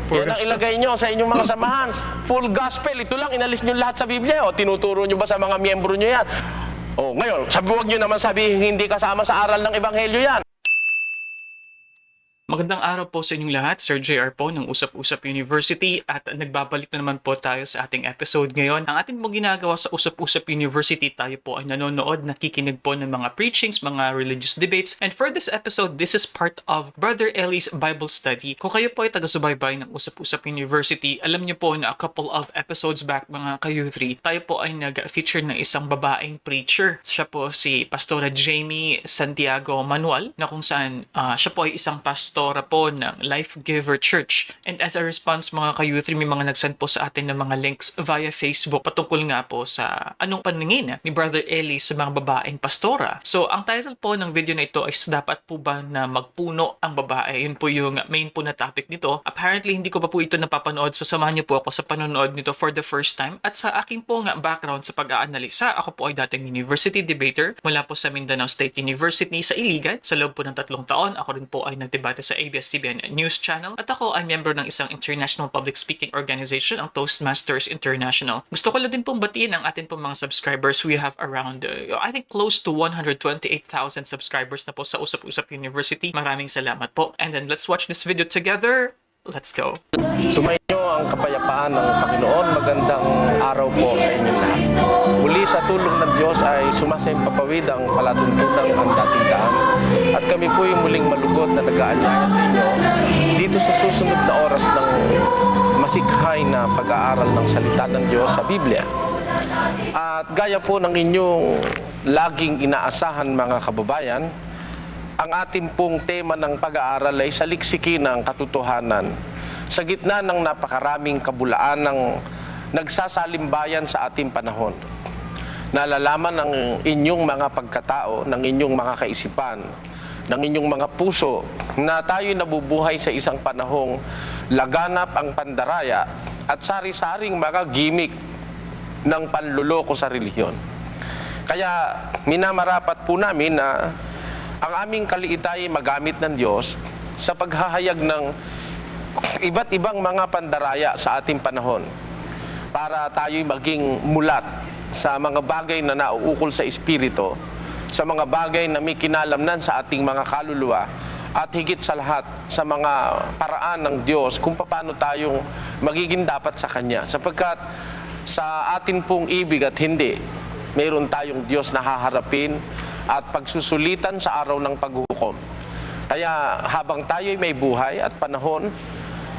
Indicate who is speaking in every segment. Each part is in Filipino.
Speaker 1: Yan ang ilagay nyo sa inyong mga samahan. Full gospel, ito lang, inalis nyo lahat sa Biblia. O, tinuturo nyo ba sa mga miyembro nyo yan? O, ngayon, huwag nyo naman sabihin hindi kasama sa aral ng Ebanghelyo yan.
Speaker 2: Magandang araw po sa inyong lahat. Sir JR po ng Usap-Usap University at nagbabalik na naman po tayo sa ating episode ngayon. Ang ating po ginagawa sa Usap-Usap University, tayo po ay nanonood, nakikinig po ng mga preachings, mga religious debates. And for this episode, this is part of Brother Ellie's Bible Study. Kung kayo po ay taga-subaybay ng Usap-Usap University, alam niyo po na a couple of episodes back mga ka-U3, tayo po ay nag-feature ng isang babaeng preacher. Siya po si Pastora Jamie Santiago Manuel, na kung saan siya po ay isang pastora po ng Life Giver Church. And as a response mga ka-U3, may mga nagsend po sa atin ng mga links via Facebook patungkol nga po sa anong paningin ni Brother Ellie sa mga babaeng pastora. So, ang title po ng video na ito is dapat po ba na magpuno ang babae? Yun po yung main po na topic nito. Apparently, hindi ko pa po ito napapanood, so samahan niyo po ako sa panonood nito for the first time. At sa aking po nga background sa pag-aanalisa, ako po ay dating university debater mula po sa Mindanao State University sa Iligan. Sa loob po ng 3 taon, ako rin po ay nagdebate sa ABS-CBN News Channel at ako ay member ng isang international public speaking organization, ang Toastmasters International. Gusto ko lang din pong batiin ang atin pong mga subscribers. We have around, I think close to 128,000 subscribers na po sa Usap-Usap University. Maraming salamat po. And then let's watch this video together. Let's go.
Speaker 1: Sumainyo ang kapayapaan ng Panginoon. Magandang araw po sa inyong lahat. Muli sa tulong ng Diyos ay sumasaimpapawid ang palatuntunan ng dating daan. At kami po yung muling malugod na nag-aanyaya sa inyo dito sa susunod na oras ng masikhay na pag-aaral ng salita ng Diyos sa Biblia. At gaya po ng inyong laging inaasahan mga kababayan, ang ating pong tema ng pag-aaral ay saliksiki ng katotohanan sa gitna ng napakaraming kabulaan ng nagsasalimbayan sa ating panahon. Nalalaman ng inyong mga pagkatao, ng inyong mga kaisipan, ng inyong mga puso na tayo nabubuhay sa isang panahong laganap ang pandaraya at sari-saring mga gimmick ng panluloko sa relihiyon. Kaya minamarapat po namin na ang aming kaliitay magamit ng Diyos sa paghahayag ng iba't ibang mga pandaraya sa ating panahon para tayo'y maging mulat sa mga bagay na nauukol sa Espiritu, sa mga bagay na may kinalamnan sa ating mga kaluluwa, at higit sa lahat sa mga paraan ng Diyos kung paano tayong magiging dapat sa Kanya. Sapagkat sa atin pong ibig at hindi, mayroon tayong Diyos na haharapin at pagsusulitan sa araw ng paghuhukom. Kaya habang tayo'y may buhay at panahon,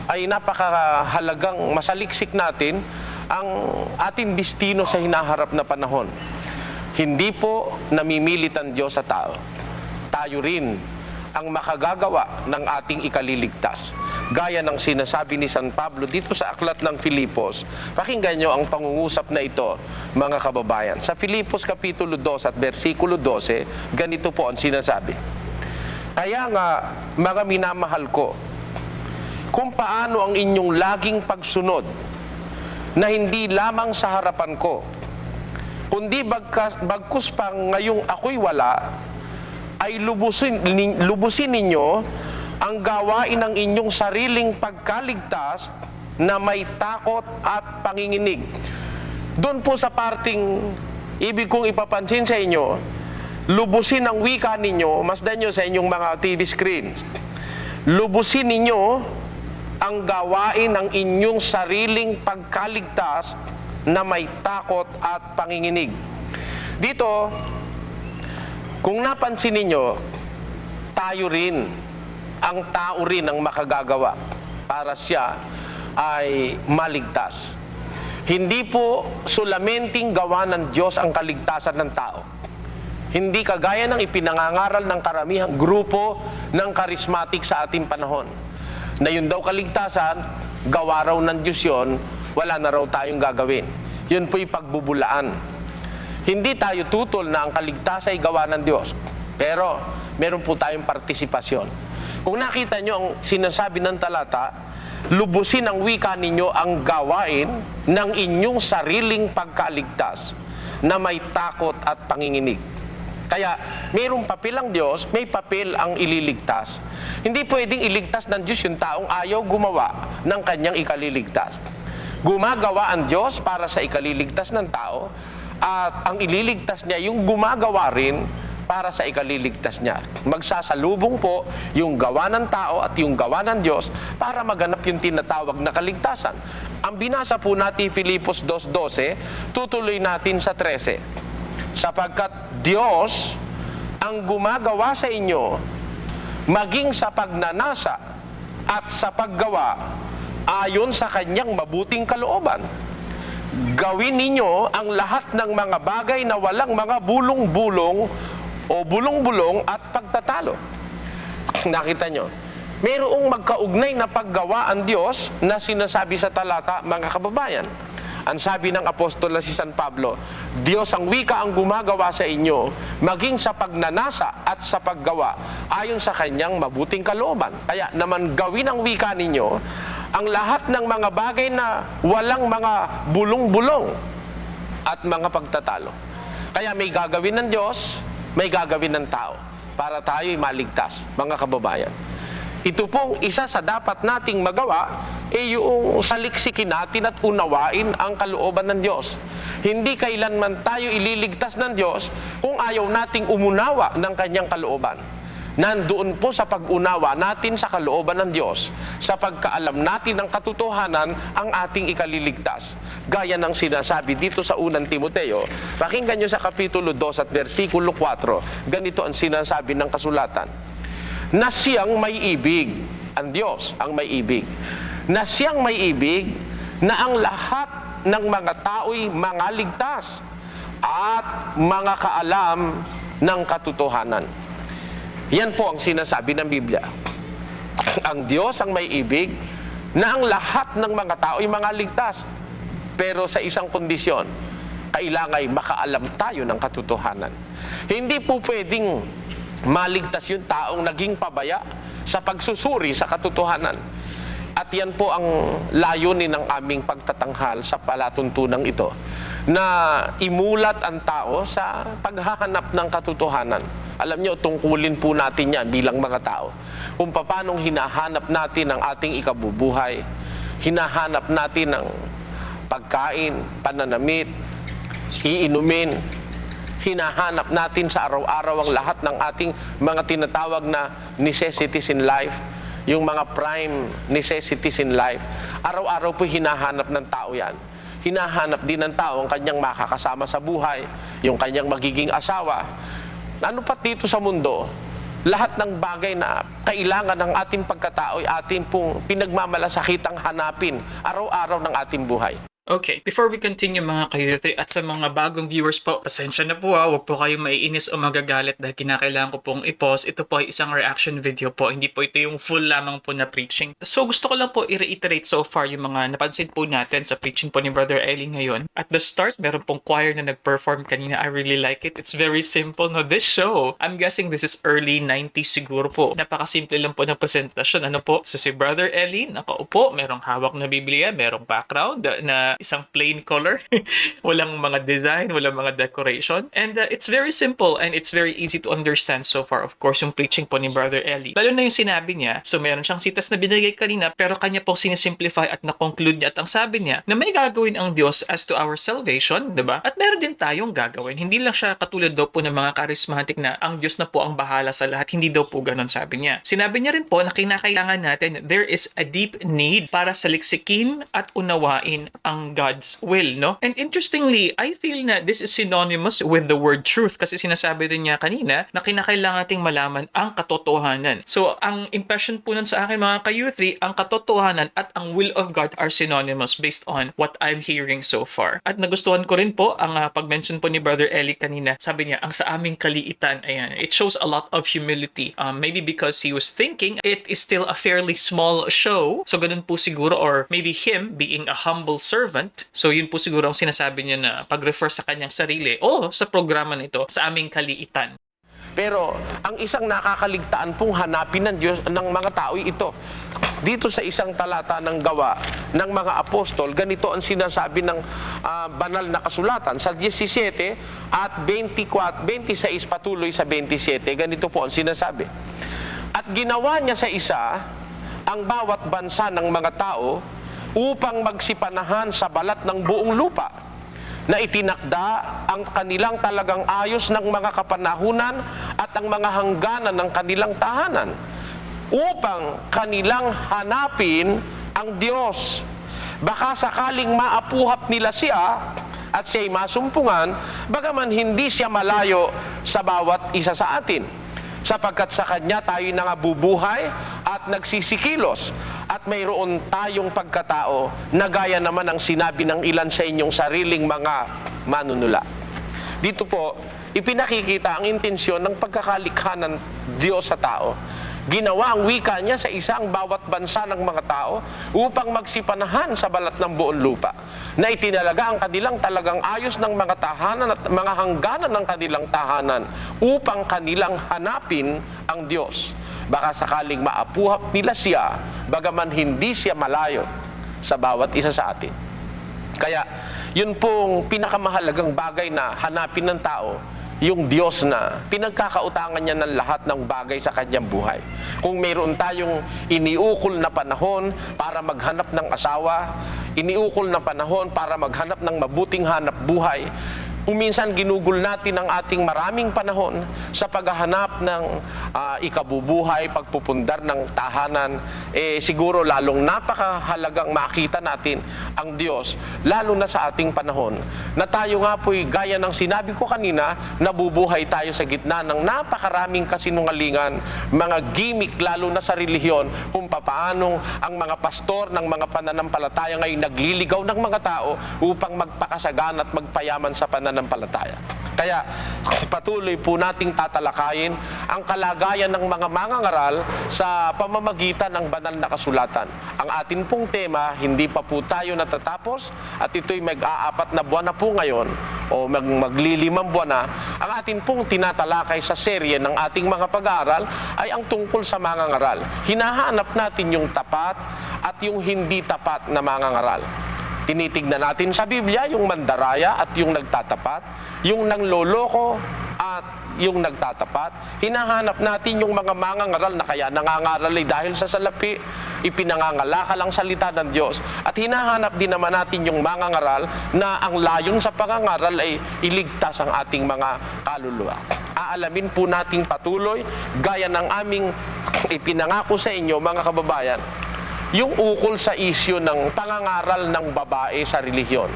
Speaker 1: ay napakahalagang masaliksik natin ang ating destino sa hinaharap na panahon. Hindi po namimilit ang Diyos sa tao. Tayo rin ang makagagawa ng ating ikaliligtas. Gaya ng sinasabi ni San Pablo dito sa aklat ng Filipos. Pakinggan nyo ang pangungusap na ito, mga kababayan. Sa Filipos Kapitulo 2 at versikulo 12, ganito po ang sinasabi. Kaya nga, mga minamahal ko, kung paano ang inyong laging pagsunod na hindi lamang sa harapan ko, kundi bagkus pa ngayong ako'y wala, ay lubusin ninyo ang gawain ng inyong sariling pagkaligtas na may takot at panginginig. Doon po sa parting ibig kong ipapansin sa inyo, lubusin ang wika ninyo, masdan nyo sa inyong mga TV screens. Lubusin ninyo ang gawain ng inyong sariling pagkaligtas na may takot at panginginig. Dito, kung napansin ninyo, tayo rin, ang tao rin ang makagagawa para siya ay maligtas. Hindi po sulamenting gawa ng Diyos ang kaligtasan ng tao. Hindi kagaya ng ipinangangaral ng karamihang grupo ng charismatic sa ating panahon. Na yun daw kaligtasan, gawa raw ng Diyos yun, wala na raw tayong gagawin. Yun po'y pagbubulaan. Hindi tayo tutol na ang kaligtasan ay gawa ng Diyos. Pero meron po tayong partisipasyon. Kung nakita nyo ang sinasabi ng talata, lubusin ang wika ninyo ang gawain ng inyong sariling pagkaligtas na may takot at panginginig. Kaya mayroong papel ang Diyos, may papel ang ililigtas. Hindi pwedeng iligtas ng Diyos yung taong ayaw gumawa ng kanyang ikaliligtas. Gumagawa ang Diyos para sa ikaliligtas ng tao, at ang ililigtas niya yung gumagawa rin para sa ikaliligtas niya. Magsasalubong po yung gawa ng tao at yung gawa ng Diyos para maganap yung tinatawag na kaligtasan. Ang binasa po natin Filipos 2:12, tutuloy natin sa 13. Sapagkat Diyos ang gumagawa sa inyo maging sa pagnanasa at sa paggawa ayon sa kanyang mabuting kalooban. Gawin ninyo ang lahat ng mga bagay na walang mga bulong-bulong o bulong-bulong at pagtatalo. Nakita nyo? Mayroong magkaugnay na paggawa ang Diyos na sinasabi sa talata, mga kababayan. Ang sabi ng apostol na si San Pablo, Diyos ang wika ang gumagawa sa inyo, maging sa pagnanasa at sa paggawa, ayon sa kanyang mabuting kalooban. Kaya naman gawin ang wika ninyo, ang lahat ng mga bagay na walang mga bulong-bulong at mga pagtatalo. Kaya may gagawin ng Diyos, may gagawin ng tao, para tayo'y maligtas, mga kababayan. Ito pong isa sa dapat nating magawa, yung saliksikin natin at unawain ang kalooban ng Diyos. Hindi kailanman tayo ililigtas ng Diyos kung ayaw nating umunawa ng kanyang kalooban. Nandoon po sa pag-unawa natin sa kalooban ng Diyos, sa pagkaalam natin ng katotohanan ang ating ikaliligtas. Gaya ng sinasabi dito sa unang Timoteo, pakinggan nyo sa Kapitulo 2 at versikulo 4, ganito ang sinasabi ng kasulatan. Na siyang may ibig, ang Diyos ang may ibig, na siyang may ibig, na ang lahat ng mga tao'y mga ligtas at mga kaalam ng katotohanan. Yan po ang sinasabi ng Biblia. Ang Diyos ang may ibig, na ang lahat ng mga tao'y mga ligtas, pero sa isang kondisyon, kailangan makaalam tayo ng katotohanan. Hindi po pwedeng maligtas yung taong naging pabaya sa pagsusuri sa katotohanan. At yan po ang layunin ng aming pagtatanghal sa palatuntunang ito, na imulat ang tao sa paghahanap ng katotohanan. Alam nyo, tungkulin po natin yan bilang mga tao. Kung paanong hinahanap natin ang ating ikabubuhay, hinahanap natin ang pagkain, pananamit, iinumin, hinahanap natin sa araw-araw ang lahat ng ating mga tinatawag na necessities in life, yung mga prime necessities in life. Araw-araw po hinahanap ng tao yan. Hinahanap din ng tao ang kanyang makakasama sa buhay, yung kanyang magiging asawa. Ano pa dito sa mundo, lahat ng bagay na kailangan ng ating pagkatao ay ating pong pinagmamalasakitang hanapin araw-araw ng ating buhay.
Speaker 2: Okay, before we continue mga ka-youth at sa mga bagong viewers po, pasensya na po huwag po kayong maiinis o magagalit dahil kinakailangan ko pong i-pause. Ito po ay isang reaction video po, hindi po ito yung full lamang po na preaching. So gusto ko lang po i-reiterate so far yung mga napansin po natin sa preaching po ni Brother Eli ngayon. At the start, meron pong choir na nag-perform kanina. I really like it. It's very simple. No, this show, I'm guessing this is early 90s siguro po. Napakasimple lang po ng presentasyon. Ano po? So si Brother Eli, nakaupo, merong hawak na Biblia, merong background na isang plain color. Walang mga design, walang mga decoration. And it's very simple and it's very easy to understand so far. Of course, yung preaching po ni Brother Eli. Lalo na yung sinabi niya, so meron siyang sitas na binigay kanina, pero kanya pong sinisimplify at na-conclude niya. At ang sabi niya, na may gagawin ang Diyos as to our salvation, diba? At meron din tayong gagawin. Hindi lang siya katulad daw po ng mga charismatic na ang Diyos na po ang bahala sa lahat. Hindi daw po ganun, sabi niya. Sinabi niya rin po na kinakailangan natin, there is a deep need para saliksikin at unawain ang God's will, no? And interestingly, I feel na this is synonymous with the word truth kasi sinasabi rin niya kanina na kinakailangan nating malaman ang katotohanan. So, ang impression po nun sa akin mga ka-youth, ang katotohanan at ang will of God are synonymous based on what I'm hearing so far. At nagustuhan ko rin po ang pag-mention po ni Brother Eli kanina. Sabi niya, ang sa aming kaliitan, ayan, it shows a lot of humility. Maybe because he was thinking it is still a fairly small show. So, ganun po siguro, or maybe him being a humble servant. So, yun po siguro ang sinasabi niya na pag-refer sa kanyang sarili o sa programa nito, sa aming kaliitan.
Speaker 1: Pero ang isang nakakaligtaan pong hanapin ng Diyos ng mga tao ito. Dito sa isang talata ng Gawa, ng mga apostol, ganito ang sinasabi ng banal na kasulatan sa 17 at 24, 26 patuloy sa 27. Ganito po ang sinasabi. At ginawa niya sa isa ang bawat bansa ng mga tao upang magsipanahan sa balat ng buong lupa, na itinakda ang kanilang talagang ayos ng mga kapanahunan at ang mga hangganan ng kanilang tahanan, upang kanilang hanapin ang Diyos. Baka sakaling maapuhap nila siya at siya'y masumpungan, bagaman hindi siya malayo sa bawat isa sa atin. Sapagkat sa Kanya tayo nangabubuhay at nagsisikilos, at mayroon tayong pagkatao na gaya naman ang sinabi ng ilan sa inyong sariling mga manunula. Dito po, ipinakikita ang intensyon ng pagkakalikha ng Diyos sa tao. Ginawa ang wika niya sa isang bawat bansa ng mga tao upang magsipanahan sa balat ng buong lupa, na itinalaga ang kanilang talagang ayos ng mga tahanan at mga hangganan ng kanilang tahanan upang kanilang hanapin ang Diyos. Baka sakaling maapuhap nila siya, bagaman hindi siya malayo sa bawat isa sa atin. Kaya, yun pong pinakamahalagang bagay na hanapin ng tao, yung Diyos na pinagkakautangan niya ng lahat ng bagay sa kanyang buhay. Kung mayroon tayong iniukol na panahon para maghanap ng asawa, iniukol na panahon para maghanap ng mabuting hanap buhay, kung minsan ginugol natin ang ating maraming panahon sa paghahanap ng ikabubuhay, pagpupundar ng tahanan, siguro lalong napakahalagang makita natin ang Diyos, lalo na sa ating panahon, na tayo nga po'y gaya ng sinabi ko kanina, nabubuhay tayo sa gitna ng napakaraming kasinungalingan, mga gimmick lalo na sa relihiyon, kung papaanong ang mga pastor ng mga pananampalataya ngayon nagliligaw ng mga tao upang magpakasagan at magpayaman sa pananampalataya. Kaya patuloy po nating tatalakayin ang kalagayan ng mga mangangaral sa pamamagitan ng banal na kasulatan. Ang atin pong tema, hindi pa po tayo natatapos at ito'y mag-aapat na buwan na po ngayon o maglilimang buwan na. Ang atin pong tinatalakay sa serye ng ating mga pag-aaral ay ang tungkol sa mangangaral. Hinahanap natin yung tapat at yung hindi tapat na mangangaral. Tinitignan natin sa Biblia yung mandaraya at yung nagtatapat, yung nangloloko at yung nagtatapat. Hinahanap natin yung mga mangangaral na kaya nangangaral ay dahil sa salapi, ipinangangalakal ang salita ng Diyos. At hinahanap din naman natin yung mangangaral na ang layon sa pangangaral ay iligtas ang ating mga kaluluwa. Aalamin po nating patuloy, gaya ng aming ipinangako sa inyo mga kababayan, yung ukol sa isyu ng pangangaral ng babae sa relihiyon.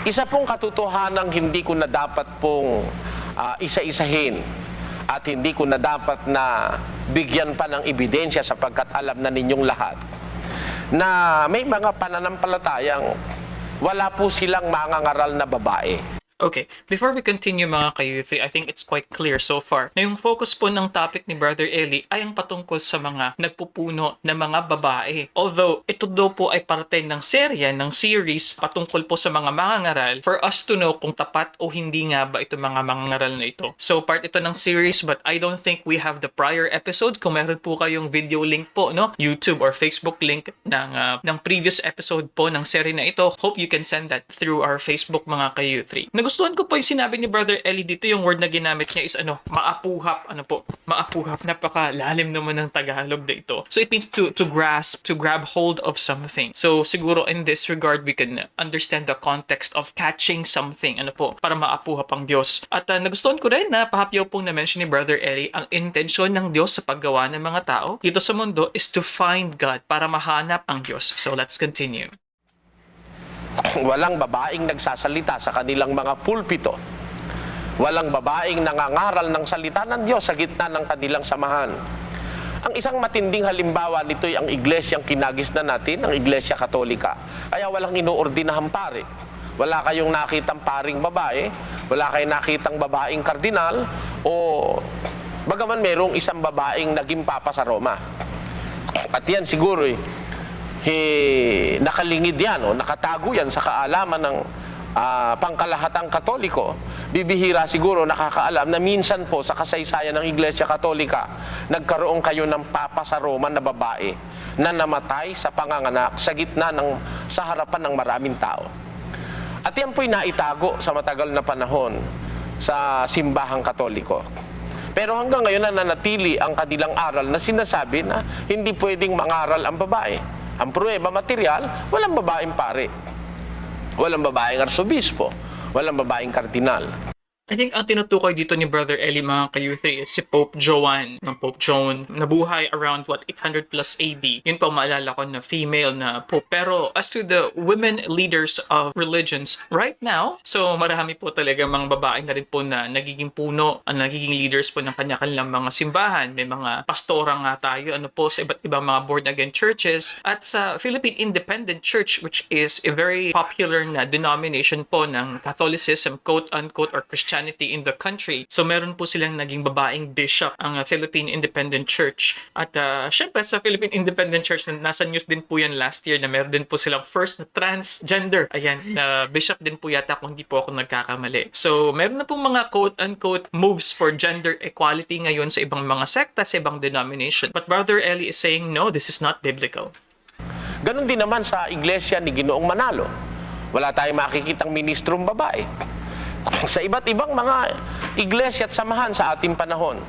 Speaker 1: Isa pong katotohanan hindi ko na dapat pong isa-isahin at hindi ko na dapat na bigyan pa ng ebidensya sapagkat alam na ninyong lahat na may mga pananampalatayang wala po silang mangangaral na babae.
Speaker 2: Okay, before we continue mga ka-youth, I think it's quite clear so far na yung focus po ng topic ni Brother Eli ay ang patungkol sa mga nagpupuno na mga babae. Although, ito daw po ay parte ng serya, ng series patungkol po sa mga mangangaral for us to know kung tapat o hindi nga ba ito mga mangangaral na ito. So, part ito ng series but I don't think we have the prior episodes. Kung meron po kayong video link po, no? YouTube or Facebook link ng previous episode po ng serye na ito, hope you can send that through our Facebook mga ka-youth. Nagustuhan ko po yung sinabi ni Brother Eli dito, yung word na ginamit niya is maapuhap. Maapuhap. Napakalalim naman ng Tagalog na ito. So it means to grasp, to grab hold of something. So siguro in this regard, we can understand the context of catching something, para maapuhap ang Diyos. At nagustuhan ko rin na pahapyaw pong na-mention ni Brother Eli, ang intensyon ng Diyos sa paggawa ng mga tao dito sa mundo is to find God, para mahanap ang Diyos. So let's continue.
Speaker 1: Walang babaeng nagsasalita sa kanilang mga pulpito. Walang babaeng nangangaral ng salita ng Diyos sa gitna ng kanilang samahan. Ang isang matinding halimbawa nito'y ang iglesyang kinagisnan natin, ang Iglesia Katolika. Kaya walang inuordinahang pare. Wala kayong nakitang paring babae, wala kayong nakitang babaeng kardinal, o bagaman merong isang babaeng naging papa sa Roma. At yan siguro nakalingid yan o nakatago yan sa kaalaman ng pangkalahatang Katoliko. Bibihira siguro nakakaalam na minsan po sa kasaysayan ng Iglesia Katolika nagkaroon kayo ng papa sa Roma na babae. na namatay sa panganganak sa harapan ng maraming tao. At yan po'y naitago sa matagal na panahon sa simbahang Katoliko. Pero hanggang ngayon nananatili ang kanilang aral na sinasabi na hindi pwedeng mangaral ang babae. Ang pruweba material, walang babaeng pare, walang babaeng arsobispo, walang babaeng kardinal.
Speaker 2: I think ang tinutukoy dito ni Brother Eli, mga ka-U3, is si Pope Joan, ng Pope Joan. Nabuhay around 800 plus AD. Yun pa maalala ko na female na Pope. Pero as to the women leaders of religions right now, so marami po talaga mga babae na rin po na nagiging puno, nagiging leaders po ng kanya-kanilang mga simbahan. May mga pastora nga tayo, sa iba't ibang mga born-again churches. At sa Philippine Independent Church, which is a very popular na denomination po ng Catholicism, quote-unquote, or Christianity in the country. So meron po silang naging babaeng bishop ang Philippine Independent Church. At syempre sa Philippine Independent Church, nasa news din po yan last year na meron din po silang first na transgender. Ayan, na bishop din po yata kung hindi po ako nagkakamali. So meron na pong mga quote-unquote moves for gender equality ngayon sa ibang mga sekta, sa ibang denomination. But Brother Eli is saying, no, this is not biblical.
Speaker 1: Ganon din naman sa iglesia ni Ginoong Manalo. Wala tayong makikitang ministrong babae sa iba't ibang mga iglesia at samahan sa ating panahon.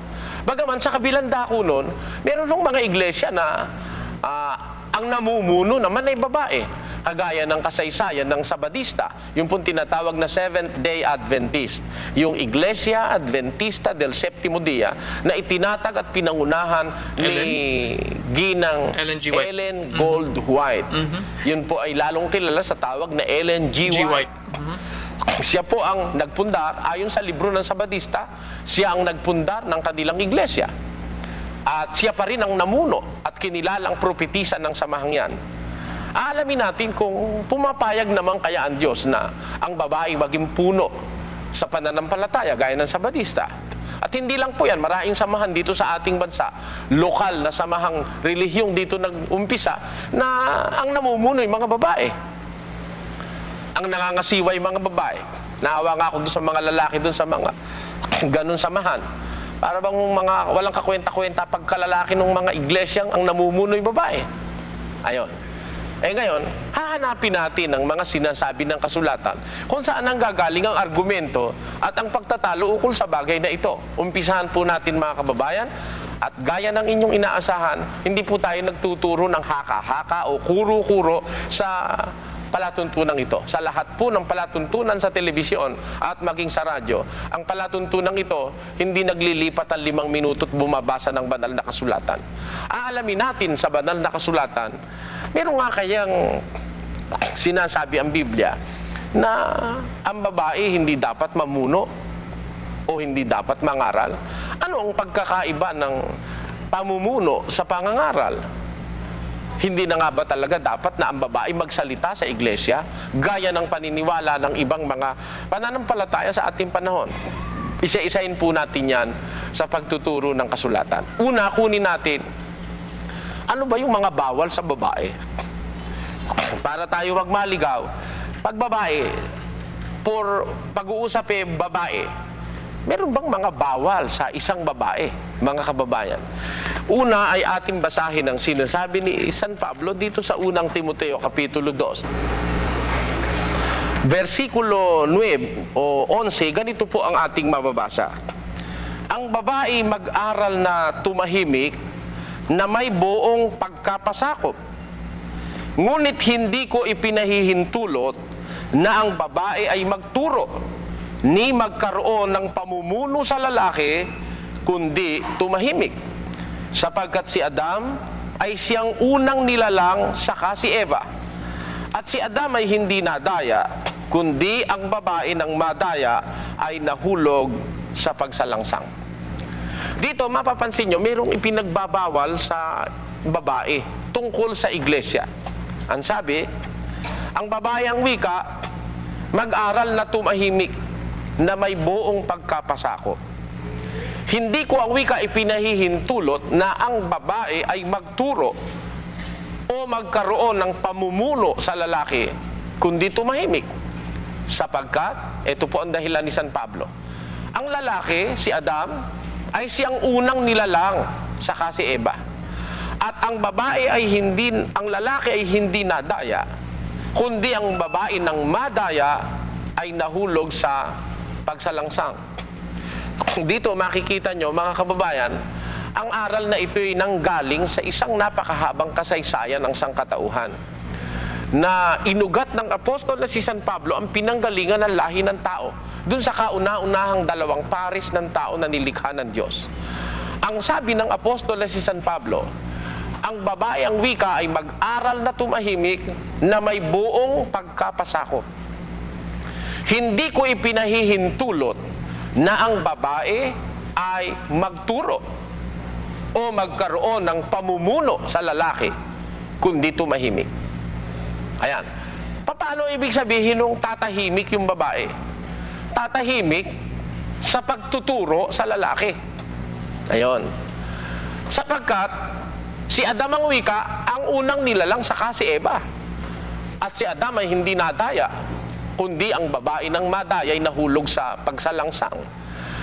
Speaker 1: Bagaman sa kabilang dako nun, meron ng mga iglesia na ang namumuno naman ay babae. Kagaya ng kasaysayan ng Sabadista, yung pong tinatawag na Seventh-day Adventist, yung Iglesia Adventista del Séptimo Día na itinatag at pinangunahan ni Ginang Ellen Gold White. Yun po ay lalong kilala sa tawag na Ellen G. White. Siya po ang nagpundar, ayon sa libro ng Sabadista, siya ang nagpundar ng kanilang iglesia. At siya pa rin ang namuno at kinilalang propetisa ng samahang yan. Aalamin natin kung pumapayag naman kaya ang Diyos na ang babae maging puno sa pananampalataya gaya ng Sabadista. At hindi lang po yan, maraming samahan dito sa ating bansa, lokal na samahang relihiyong dito nag-umpisa na ang namumuno ay mga babae. Ang nangangasiwa yung mga babae. Naawa nga ako doon sa mga lalaki, doon sa mga ganun samahan. Para bang mga walang kakwenta-kwenta pagkalalaki ng mga iglesyang ang namumuno yung babae. Ayon. Ngayon, hahanapin natin ang mga sinasabi ng kasulatan kung saan ang gagaling ang argumento at ang pagtatalo ukol sa bagay na ito. Umpisahan po natin mga kababayan, at gaya ng inyong inaasahan, hindi po tayo nagtuturo ng haka-haka o kuro-kuro sa palatuntunan ito. Sa lahat po ng palatuntunan sa telebisyon at maging sa radyo, ang palatuntunan ito hindi naglilipat ang 5 minuto at bumabasa ng banal na kasulatan. Aalamin natin sa banal na kasulatan, meron nga kayang sinasabi ang Biblia na ang babae hindi dapat mamuno o hindi dapat mangaral. Ano ang pagkakaiba ng pamumuno sa pangangaral? Hindi na nga ba talaga dapat na ang babae magsalita sa iglesia gaya ng paniniwala ng ibang mga pananampalataya sa ating panahon? Isa-isahin po natin yan sa pagtuturo ng kasulatan. Una, kunin natin, ano ba yung mga bawal sa babae? Para tayo wag maligaw, pag babae, pag-uusap babae, meron bang mga bawal sa isang babae, mga kababayan? Una ay ating basahin ang sinasabi ni San Pablo dito sa unang Timoteo, Kapitulo 2. Versikulo 9 o 11, ganito po ang ating mababasa. Ang babae mag-aral na tumahimik na may buong pagkapasakop. Ngunit hindi ko ipinahihintulot na ang babae ay magturo ni magkaroon ng pamumuno sa lalaki, kundi tumahimik. Sapagkat si Adam ay siyang unang nilalang saka si Eva. At si Adam ay hindi nadaya, kundi ang babae ng madaya ay nahulog sa pagsalangsang. Dito mapapansin nyo, mayroong ipinagbabawal sa babae tungkol sa iglesia. Ang sabi, ang babae ang wika, mag-aral na tumahimik na may buong pagkapasakop. Hindi ko ang wika ipinahihintulot na ang babae ay magturo o magkaroon ng pamumuno sa lalaki, kundi tumahimik. Sapagkat, ito po ang dahilan ni San Pablo, ang lalaki, si Adam, ay siyang unang nilalang, saka si Eva. At ang babae ay hindi, ang lalaki ay hindi nadaya, kundi ang babae ng madaya ay nahulog sa pagsalangsang. Dito makikita nyo, mga kababayan, ang aral na ito ay nanggaling sa isang napakahabang kasaysayan ng sangkatauhan, na inugat ng apostol na si San Pablo ang pinanggalingan ng lahi ng tao dun sa kauna-unahang dalawang pares ng tao na nilikha ng Diyos. Ang sabi ng apostol na si San Pablo, ang babae ang wika ay mag-aral na tumahimik na may buong pagkapasakop. Hindi ko ipinahihintulot na ang babae ay magturo o magkaroon ng pamumuno sa lalaki, kundi tumahimik. Ayan. Paano ibig sabihin nung tatahimik yung babae? Tatahimik sa pagtuturo sa lalaki. Ayon. Sapagkat si Adam ang wika, ang unang nilalang saka si Eva. At si Adam ay hindi nadaya, kundi ang babae ng madaya ay nahulog sa pagsalangsang.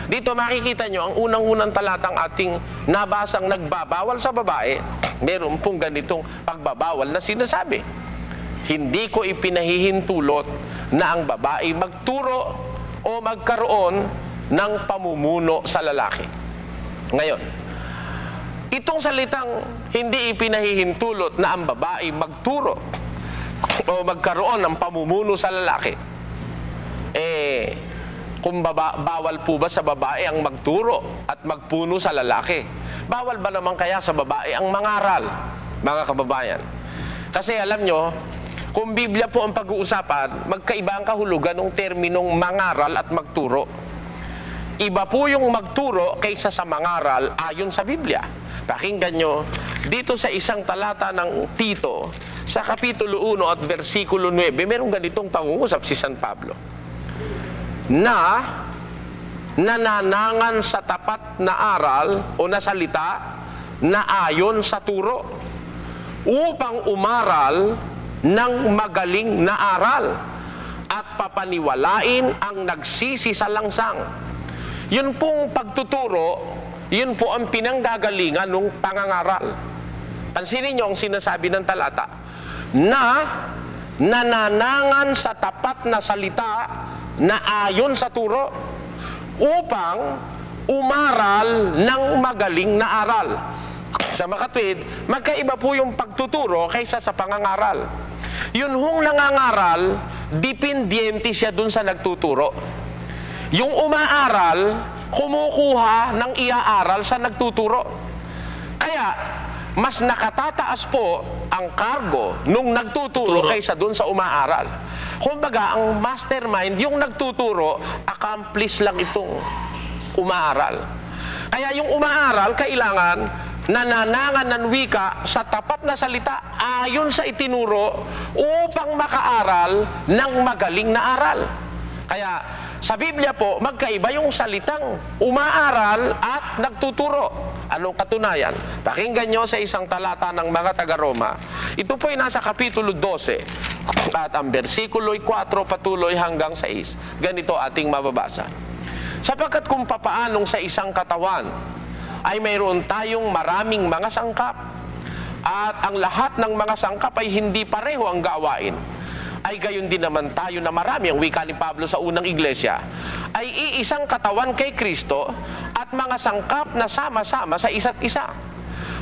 Speaker 1: Dito makikita nyo, ang unang-unang talatang ating nabasang nagbabawal sa babae, meron pong ganitong pagbabawal na sinasabi. Hindi ko ipinahihintulot na ang babae magturo o magkaroon ng pamumuno sa lalaki. Ngayon, itong salitang hindi ipinahihintulot na ang babae magturo o magkaroon ng pamumuno sa lalaki, kung bawal po ba sa babae ang magturo at magpuno sa lalaki? Bawal ba naman kaya sa babae ang mangaral, mga kababayan? Kasi alam nyo, kung Biblia po ang pag-uusapan, magkaiba ang kahulugan ng terminong mangaral at magturo. Iba po yung magturo kaysa sa mangaral ayon sa Biblia. Pakinggan nyo, dito sa isang talata ng Tito, sa Kapitulo 1 at versikulo 9, merong ganitong pangungusap si San Pablo. Na nananangan sa tapat na aral o na salita na ayon sa turo, upang umaral ng magaling na aral at papaniwalain ang nagsisisalangsang. Yun pong pagtuturo, yun po ang pinanggagalingan ng pangangaral. Pansinin nyo ang sinasabi ng talata, na nananangan sa tapat na salita na ayon sa turo, upang umaral ng magaling na aral. Sa makatwid, magkaiba po yung pagtuturo kaysa sa pangangaral. Yun hong nangangaral, dependyente siya dun sa nagtuturo. Yung umaaral, kumukuha ng iaaral sa nagtuturo. Kaya, mas nakatataas po ang kargo nung nagtuturo kaysa dun sa umaaral. Kumbaga, ang mastermind, yung nagtuturo, accomplish lang itong umaaral. Kaya yung umaaral, kailangan nananangan ng wika sa tapat na salita ayon sa itinuro upang makaaral ng magaling na aral. Kaya sa Biblia po, magkaiba yung salitang umaaral at nagtuturo. Anong katunayan? Pakinggan nyo sa isang talata ng mga taga-Roma. Ito po ay nasa Kapitulo 12 at ang versikulo 4 patuloy hanggang 6. Ganito ating mababasa. Sapagkat kung papaanong sa isang katawan ay mayroon tayong maraming mga sangkap, at ang lahat ng mga sangkap ay hindi pareho ang gawain, ay gayon din naman tayo na marami, ang wika ni Pablo sa unang iglesia, ay iisang katawan kay Kristo at mga sangkap na sama-sama sa isa't isa.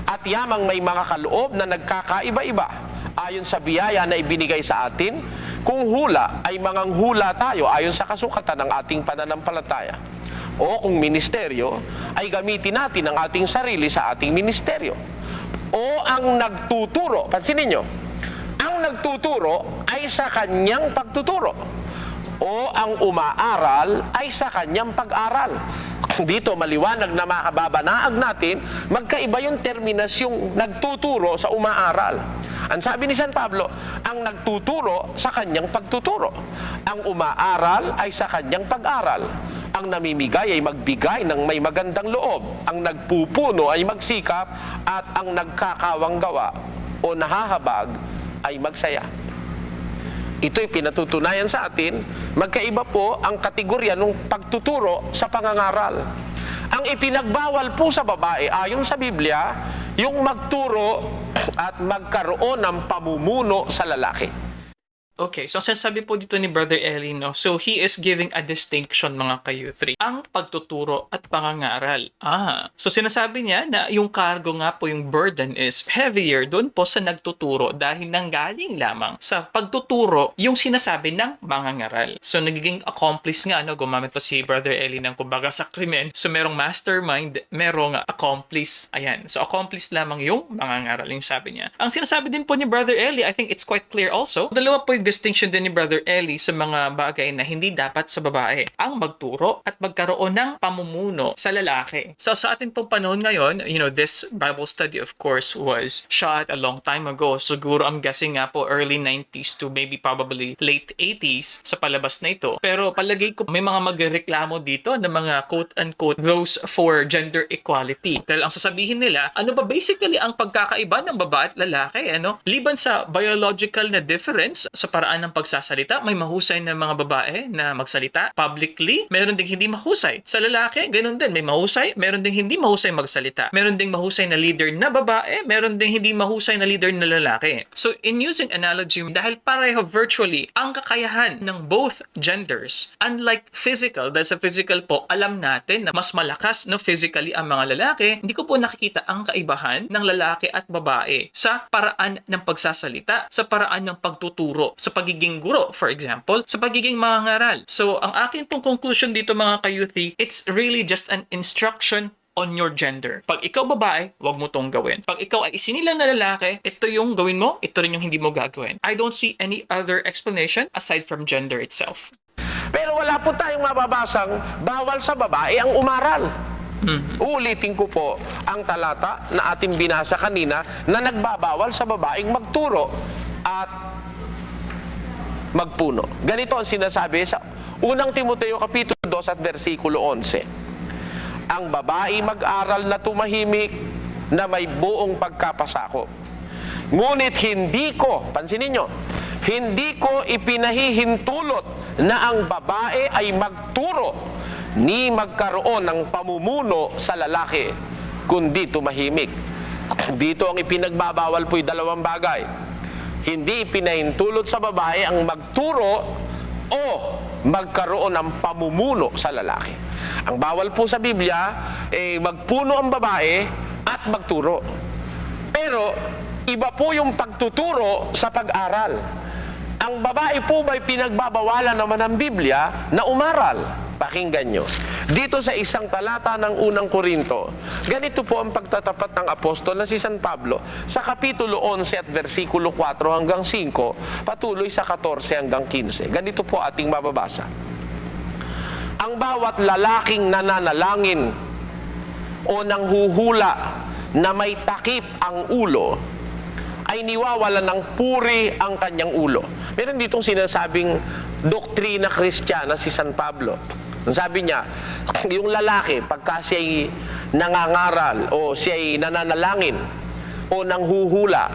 Speaker 1: At yamang may mga kaloob na nagkakaiba-iba ayon sa biyaya na ibinigay sa atin, kung hula ay manganghula tayo ayon sa kasukatan ng ating pananampalataya. O kung ministeryo, ay gamitin natin ang ating sarili sa ating ministeryo. O ang nagtuturo, pansinin nyo, ang nagtuturo ay sa kanyang pagtuturo. O ang umaaral ay sa kanyang pag-aral. Dito maliwanag na makababanaag natin, magkaiba yung terminasyong nagtuturo sa umaaral. Ang sabi ni San Pablo, ang nagtuturo sa kanyang pagtuturo. Ang umaaral ay sa kanyang pag-aral. Ang namimigay ay magbigay ng may magandang loob. Ang nagpupuno ay magsikap, at ang nagkakawang gawa o nahahabag ay magsaya. Ito'y pinatutunayan sa atin, magkaiba po ang kategorya ng pagtuturo sa pangangaral. Ang ipinagbawal po sa babae, ayon sa Biblia, yung magturo at magkaroon ng pamumuno sa lalaki.
Speaker 2: Okay, so sinasabi po dito ni Brother Eli, no? So he is giving a distinction, mga ka-U3. Ang pagtuturo at pangangaral. So sinasabi niya na yung cargo nga po, yung burden is heavier doon po sa nagtuturo dahil nanggaling lamang sa pagtuturo yung sinasabi ng mangangaral. So nagiging accomplice nga, no? Gumamit pa si Brother Eli ng kumbaga sa krimen. So merong mastermind, merong accomplice. Ayan. So accomplice lamang yung mangangaral, yung sabi niya. Ang sinasabi din po ni Brother Eli, I think it's quite clear also. Dalawa po yung distinction din ni Brother Eli sa mga bagay na hindi dapat sa babae. Ang magturo at magkaroon ng pamumuno sa lalaki. So sa ating pong panahon ngayon, this Bible study of course was shot a long time ago. Siguro I'm guessing nga po early 90s to maybe probably late 80s sa palabas na ito. Pero palagay ko may mga magreklamo dito ng mga quote-unquote those for gender equality. Dahil ang sasabihin nila, ano ba basically ang pagkakaiba ng babae at lalaki? Liban sa biological na difference sa paraan ng pagsasalita, may mahusay na mga babae na magsalita publicly, meron ding hindi mahusay. Sa lalaki, ganun din, may mahusay, meron ding hindi mahusay magsalita. Meron ding mahusay na leader na babae, meron ding hindi mahusay na leader na lalaki. So in using analogy, dahil pareho virtually ang kakayahan ng both genders, unlike physical, dahil sa physical po, alam natin na mas malakas no physically ang mga lalaki, hindi ko po nakikita ang kaibahan ng lalaki at babae sa paraan ng pagsasalita, sa paraan ng pagtuturo, sa pagiging guro, for example, sa pagiging mangangaral. So, ang akin pong conclusion dito mga ka-youthi, it's really just an instruction on your gender. Pag ikaw babae, wag mo tong gawin. Pag ikaw ay isinilang na lalaki, ito yung gawin mo, ito rin yung hindi mo gagawin. I don't see any other explanation aside from gender itself.
Speaker 1: Pero wala po tayong mababasang bawal sa babae ang umaral. Uulitin ko po ang talata na ating binasa kanina na nagbabawal sa babaeng magturo at magpuno. Ganito ang sinasabi sa unang Timoteo Kapitulo 2 at versikulo 11. Ang babae mag-aral na tumahimik na may buong pagkapasakop. Ngunit hindi ko, pansinin nyo, hindi ko ipinahihintulot na ang babae ay magturo ni magkaroon ng pamumuno sa lalaki, kundi tumahimik. Dito ang ipinagbabawal po'y dalawang bagay. Hindi pinahintulot sa babae ang magturo o magkaroon ng pamumuno sa lalaki. Ang bawal po sa Biblia, magpuno ang babae at magturo. Pero, iba po yung pagtuturo sa pag-aral. Ang babae po ba'y pinagbabawalan naman ng Biblia na umaral? Pakinggan nyo. Dito sa isang talata ng unang Korinto, ganito po ang pagtatapat ng apostol na si San Pablo sa Kapitulo 11 at versikulo 4 hanggang 5, patuloy sa 14 hanggang 15. Ganito po ating mababasa. Ang bawat lalaking nananalangin o nanghuhula na may takip ang ulo, ay niwawala ng puri ang kanyang ulo. Meron ditong sinasabing doktrina Kristiyana si San Pablo. Sabi niya, yung lalaki, pagka siya'y nangangaral o siya'y nananalangin o nanghuhula,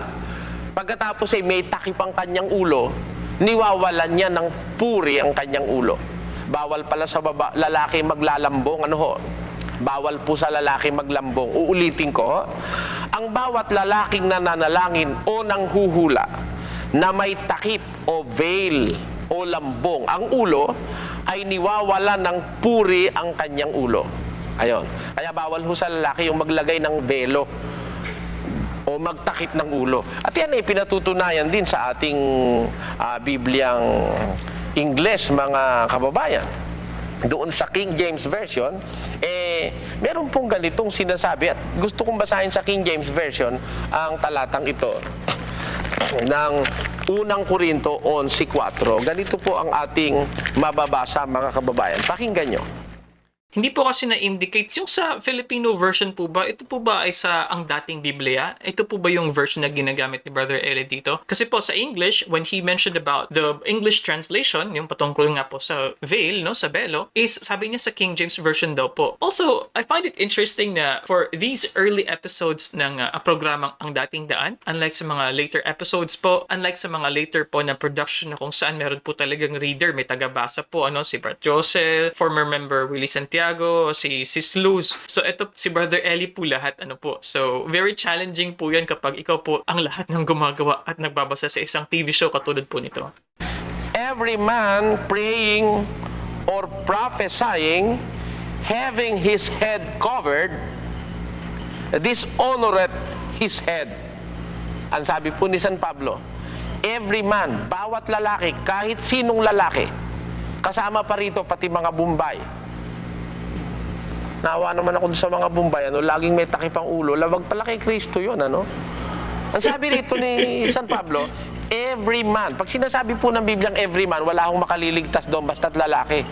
Speaker 1: pagkatapos ay may takip ang kanyang ulo, niwawalan niya ng puri ang kanyang ulo. Bawal pala sa lalaki maglalambong, bawal po sa lalaki maglambong. Uulitin ko, ang bawat lalaking nananalangin o nanghuhula na may takip o veil o lambong ang ulo, ay niwawala ng puri ang kanyang ulo. Ayon. Kaya bawal ho sa lalaki yung maglagay ng velo o magtakip ng ulo. At yan ay pinatutunayan din sa ating Bibliang Ingles, mga kababayan. Doon sa King James Version, meron pong ganitong sinasabi, at gusto kong basahin sa King James Version ang talatang ito ng unang Korinto 11:4. Ganito po ang ating mababasa, mga kababayan. Pakinggan nyo.
Speaker 2: Hindi po kasi na-indicate. Yung sa Filipino version po ba, ito po ba ay sa ang dating Biblia? Ito po ba yung version na ginagamit ni Brother Eli dito? Kasi po sa English, when he mentioned about the English translation, yung patungkol nga po sa veil, no, sa belo, is sabi niya sa King James Version daw po. Also, I find it interesting na for these early episodes ng programang Ang Dating Daan, unlike sa mga later episodes po, unlike sa mga later po na production na kung saan meron po talagang reader, may tagabasa po, si Brad Joseph, former member Willie Santiago, Tiago, si Sis Luz. So ito si Brother Eli po lahat So very challenging po yan kapag ikaw po ang lahat ng gumagawa at nagbabasa sa isang TV show katulad po nito.
Speaker 1: Every man praying or prophesying, having his head covered, dishonoreth his head. Ang sabi po ni San Pablo, every man, bawat lalaki, kahit sinong lalaki, kasama pa rito pati mga Bombay. Naawa naman ako sa mga Bombay, laging may takip ang ulo, labag pala kay Kristo yun, Ang sabi rito ni San Pablo, every man. Pag sinasabi po ng Bibliang every man, wala akong makaliligtas doon, basta't lalaki.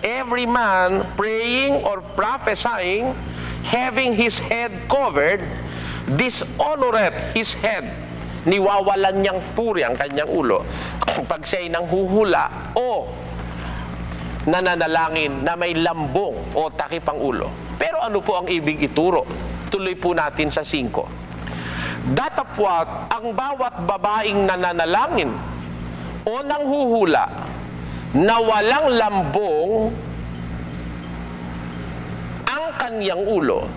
Speaker 1: Every man praying or prophesying, having his head covered, dishonoreth his head. Niwawalan niyang puri ang kanyang ulo. Pag siya'y nanghuhula o nananalangin na may lambong o takip ang ulo. Pero ano po ang ibig ituro? Tuloy po natin sa 5. Datapwat ang bawat babaeng nananalangin o nanghuhula na walang lambong ang kanyang ulo,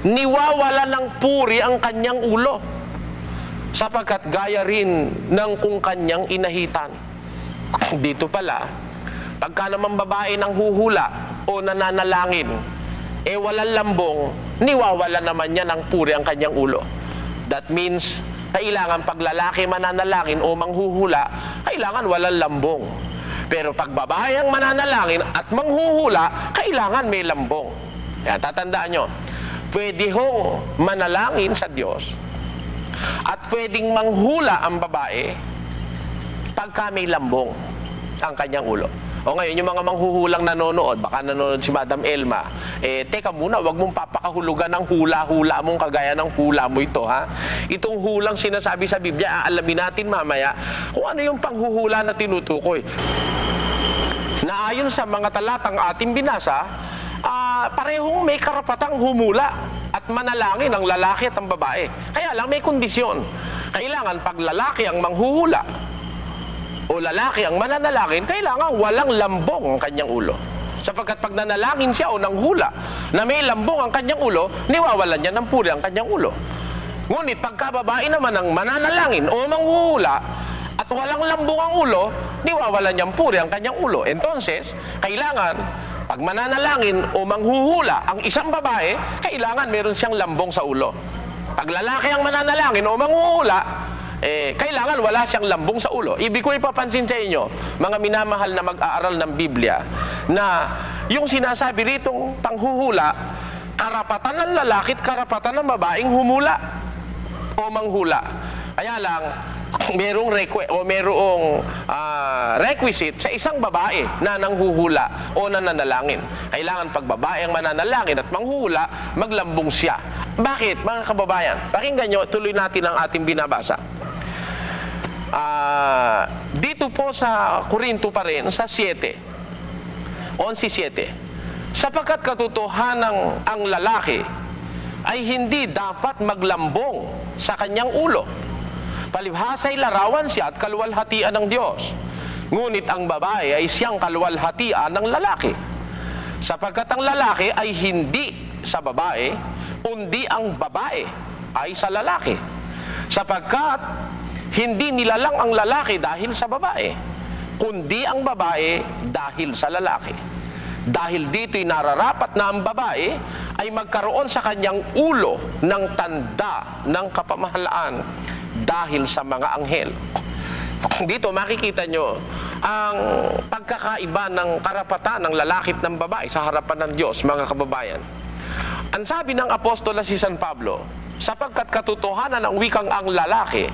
Speaker 1: niwawala ng puri ang kanyang ulo, sapagkat gaya rin ng kung kanyang inahitan. Dito pala, pagka naman babae nanghuhula o nananalangin, walang lambong, niwawala naman niya ng puri ang kanyang ulo. That means, kailangan pag lalaki mananalangin o manghuhula, kailangan walang lambong. Pero pag babae ang mananalangin at manghuhula, kailangan may lambong. Kaya tatandaan nyo, pwede hong manalangin sa Diyos at pwedeng manghula ang babae pagka may lambong ang kanyang ulo. O ngayon, yung mga manghuhulang nanonood, baka nanonood si Madam Elma, teka muna, wag mong papakahulugan ng hula-hula mong kagaya ng hula mo ito, ha? Itong hulang sinasabi sa Biblia, aalamin natin mamaya kung ano yung panghuhula na tinutukoy. Na ayon sa mga talatang ating binasa, parehong may karapatang humula at manalangin ang lalaki at ang babae. Kaya lang may kondisyon. Kailangan pag lalaki ang manghuhula o lalaki ang mananalangin, kailangan walang lambong ang kanyang ulo. Sapagkat pag nanalangin siya o nanghula na may lambong ang kanyang ulo, niwawalan niya ng puri ang kanyang ulo. Ngunit pagka babae naman ang mananalangin o manghuhula at walang lambong ang ulo, niwawalan niyang puri ang kanyang ulo. Entonces, kailangan pag mananalangin o manghuhula ang isang babae, kailangan meron siyang lambong sa ulo. Pag lalaki ang mananalangin o manghuhula, kailangan wala siyang lambong sa ulo. Ibig ko ipapansin sa inyo, mga minamahal na mag-aaral ng Biblia, na yung sinasabi ritong panghuhula, karapatan ng lalaki at karapatan ng babaeng humula o manghula. Kaya lang, merong requisite sa isang babae na nanghuhula o nananalangin. Kailangan pag babae ang mananalangin at manghuhula, maglambong siya. Bakit, mga kababayan? Pakinggan nyo, tuloy natin ang ating binabasa. Dito po sa Korinto pa rin, sa 7, 11:7, sapagkat katotohanan ang lalaki ay hindi dapat maglambong sa kanyang ulo. Palibhasa'y larawan siya at kaluwalhatian ng Diyos. Ngunit ang babae ay siyang kaluwalhatian ng lalaki. Sapagkat ang lalaki ay hindi sa babae, kundi ang babae ay sa lalaki. Sapagkat hindi nilalang ang lalaki dahil sa babae, kundi ang babae dahil sa lalaki. Dahil dito'y nararapat na ang babae ay magkaroon sa kanyang ulo ng tanda ng kapamahalaan dahil sa mga anghel. Dito makikita nyo ang pagkakaiba ng karapatan ng lalaki at ng babae sa harapan ng Diyos, mga kababayan. Ang sabi ng apostol na si San Pablo, sapagkat katotohanan ng wikang ang lalaki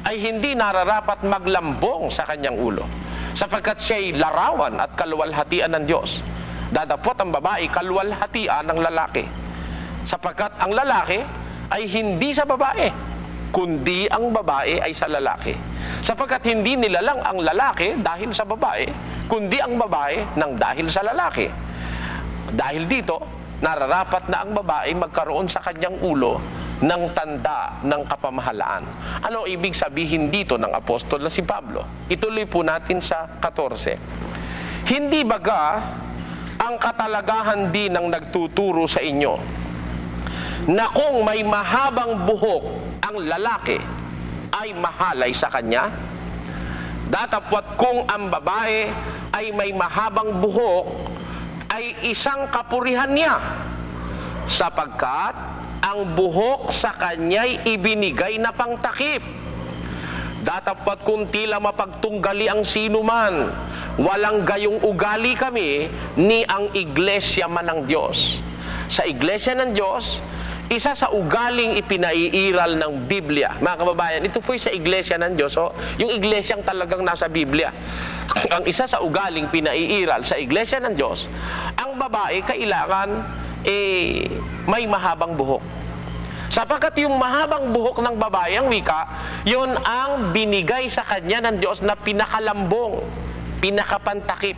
Speaker 1: ay hindi nararapat maglambong sa kanyang ulo, sapagkat siya'y larawan at kaluwalhatian ng Diyos. Dadapot ang babae kaluwalhatian ng lalaki, sapagkat ang lalaki ay hindi sa babae, kundi ang babae ay sa lalaki. Sapagkat hindi nilalang ang lalaki dahil sa babae, kundi ang babae ng dahil sa lalaki. Dahil dito, nararapat na ang babae magkaroon sa kanyang ulo ng tanda ng kapamahalaan. Ano ibig sabihin dito ng apostol na si Pablo? Ituloy po natin sa 14. Hindi baga ang katalagahan din ng nagtuturo sa inyo na kung may mahabang buhok ang lalaki ay mahalay sa kanya, datapwat kung ang babae ay may mahabang buhok ay isang kapurihan niya, sapagkat ang buhok sa kanya'y ibinigay na pangtakip. Datapwat kung tila mapagtunggali ang sinuman, walang gayong ugali kami ni ang iglesia man ng Diyos. Sa iglesia ng Diyos, isa sa ugaling ipinaiiral ng Biblia. Mga kababayan, ito po'y sa iglesia ng Diyos. So, yung iglesyang talagang nasa Biblia. Ang isa sa ugaling pinaiiral sa iglesia ng Diyos, ang babae kailangan may mahabang buhok. Sapagkat yung mahabang buhok ng babae, ang wika, yun ang binigay sa kanya ng Diyos na pinakalambong, pinakapantakip.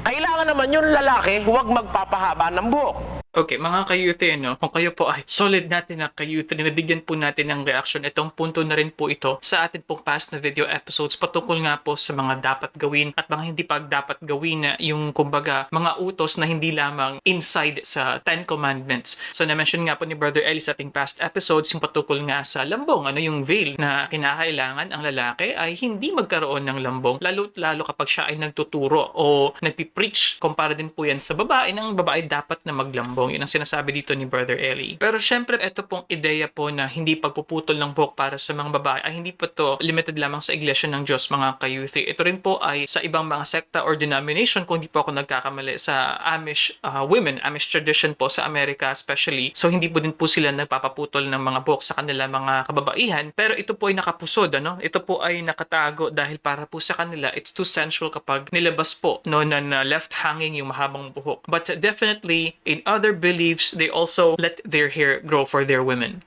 Speaker 1: Kailangan naman yung lalaki, huwag magpapahaba ng buhok.
Speaker 2: Okay, mga ka-youth, no? Kung kayo po ay solid natin na ka-youth, nabigyan po natin ng reaction. Itong punto na rin po ito sa atin pong past na video episodes patungkol nga po sa mga dapat gawin at mga hindi pa dapat gawin na yung kumbaga mga utos na hindi lamang inside sa 10 Commandments. So na-mention nga po ni Brother Eli sa ating past episodes yung patungkol nga sa lambong, yung veil na kinakailangan ang lalaki ay hindi magkaroon ng lambong, lalo kapag siya ay nagtuturo o nagpipreach. Kumpara din po yan sa babae, ng babae dapat na maglambong. Yun ang sinasabi dito ni Brother Eli. Pero syempre, ito pong ideya po na hindi pagpuputol ng buhok para sa mga babae ay hindi po to limited lamang sa iglesia ng Diyos, mga ka-youth. Ito rin po ay sa ibang mga sekta or denomination, kung hindi po ako nagkakamali, sa Amish women, Amish tradition po sa Amerika especially. So hindi po din po sila nagpapaputol ng mga buhok sa kanila mga kababaihan. Pero ito po ay nakapusod, Ito po ay nakatago dahil para po sa kanila, it's too sensual kapag nilabas po, na left hanging yung mahabang buhok. But definitely, in other beliefs, they also let their hair grow for their women.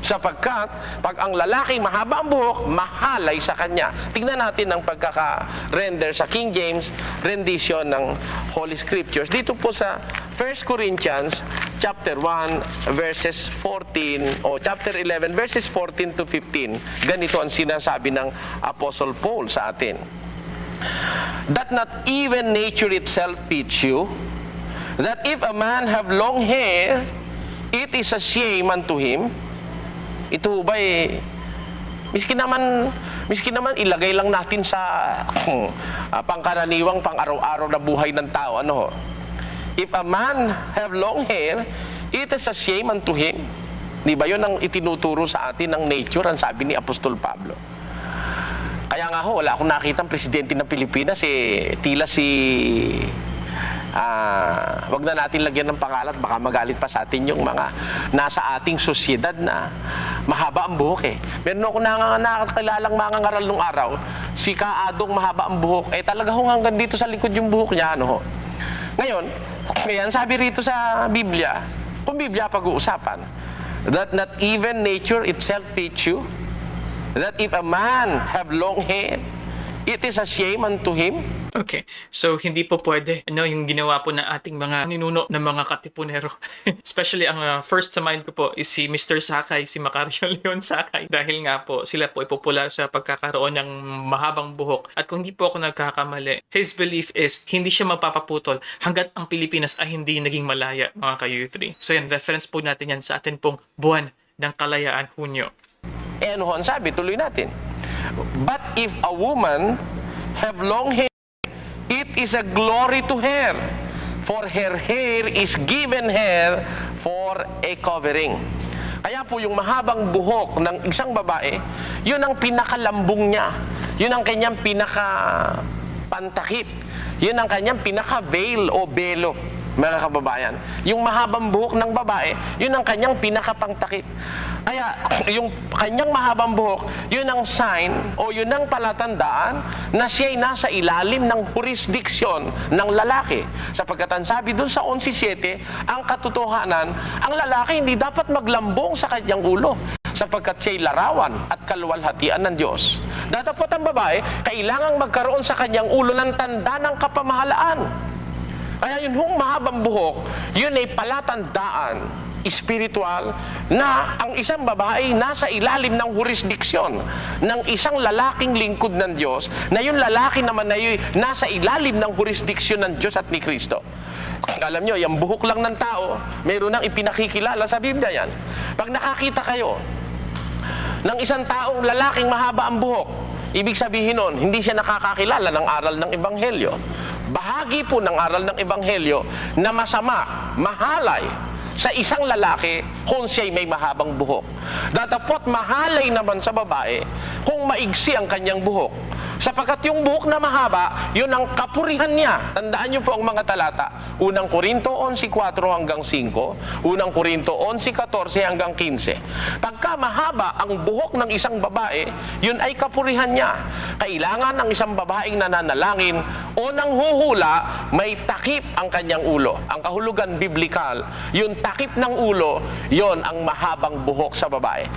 Speaker 1: Sapagkat, pag ang lalaki mahaba ang buhok, mahalay sa kanya. Tingnan natin ang pagkaka-render sa King James rendition ng Holy Scriptures. Dito po sa 1 Corinthians chapter 1 verses 14 o chapter 11 verses 14 to 15. Ganito ang sinasabi ng Apostle Paul sa atin. That not even nature itself teach you that if a man have long hair, it is a shame unto him. Ito ba miski naman ilagay lang natin sa pangkaraniwang pang-araw-araw na buhay ng tao, If a man have long hair, it is a shame unto him. Di ba yun ang itinuturo sa atin ng nature, ang sabi ni Apostol Pablo. Kaya nga wala akong nakitang presidente ng Pilipinas, tila si wag na natin lagyan ng pangalan, baka magalit pa sa atin yung mga nasa ating sosyedad na mahaba ang buhok. Meron ako nakakilalang mga ngaral nung araw, si Kaadong mahaba ang buhok, talaga hanggang dito sa likod yung buhok niya, Ngayon, kaya sabi rito sa Biblia, kung Biblia pag-uusapan, that not even nature itself teach you, that if a man have long hair, it is a shame unto him.
Speaker 2: Okay, so hindi po pwede yung ginawa po ng ating mga ninuno ng mga katipunero. Especially ang first sa mind ko po is si Mr. Sakay, si Macario Leon Sakay. Dahil nga po sila po ay popular sa pagkakaroon ng mahabang buhok. At kung hindi po ako nagkakamali, his belief is hindi siya magpapaputol hanggat ang Pilipinas ay hindi naging malaya, mga ka-youth. So yan, reference po natin yan sa atin pong buwan ng kalayaan, Hunyo.
Speaker 1: Ano ang sabi? Tuloy natin. But if a woman have long hair, it is a glory to her, for her hair is given her for a covering. Kaya po yung mahabang buhok ng isang babae, yun ang pinakalambong niya. Yun ang kanyang pinakapantakip. Yun ang kanyang pinaka-veil o belo, mga kababayan. Yung mahabang buhok ng babae, yun ang kanyang pinakapangtakip. Kaya yung kanyang mahabang buhok, yun ang sign o yun ang palatandaan na siya'y nasa ilalim ng jurisdiksyon ng lalaki. Sapagkat ang sabi dun sa 11:7, ang katotohanan, ang lalaki hindi dapat maglambong sa kanyang ulo, sapagkat siya'y larawan at kaluwalhatian ng Diyos. Datapot ang babae, kailangang magkaroon sa kanyang ulo ng tanda ng kapamahalaan. Kaya yun mahabang buhok, yun ay palatandaan espiritual na ang isang babae nasa ilalim ng jurisdiksyon ng isang lalaking lingkod ng Diyos, na yung lalaki naman ay nasa ilalim ng jurisdiksyon ng Diyos at ni Kristo. Alam nyo, yung buhok lang ng tao, mayroon nang ipinakikilala sa Biblia yan. Pag nakakita kayo ng isang taong lalaking mahaba ang buhok, ibig sabihin nun, hindi siya nakakakilala ng aral ng Ebanghelyo. Bahagi po ng aral ng Ebanghelyo na masama, mahalay sa isang lalaki kung siya'y may mahabang buhok. Datapot mahalay naman sa babae kung maigsi ang kanyang buhok. Sapagkat yung buhok na mahaba, yun ang kapurihan niya. Tandaan niyo po ang mga talata. Unang Korinto 11:4 hanggang 5. Unang Korinto 11:14 hanggang 15. Pagka mahaba ang buhok ng isang babae, yun ay kapurihan niya. Kailangan ang isang babaeng nananalangin o nanghuhula, may takip ang kanyang ulo. Ang kahulugan biblikal, yung takip ng ulo, yun ang mahabang buhok sa babae.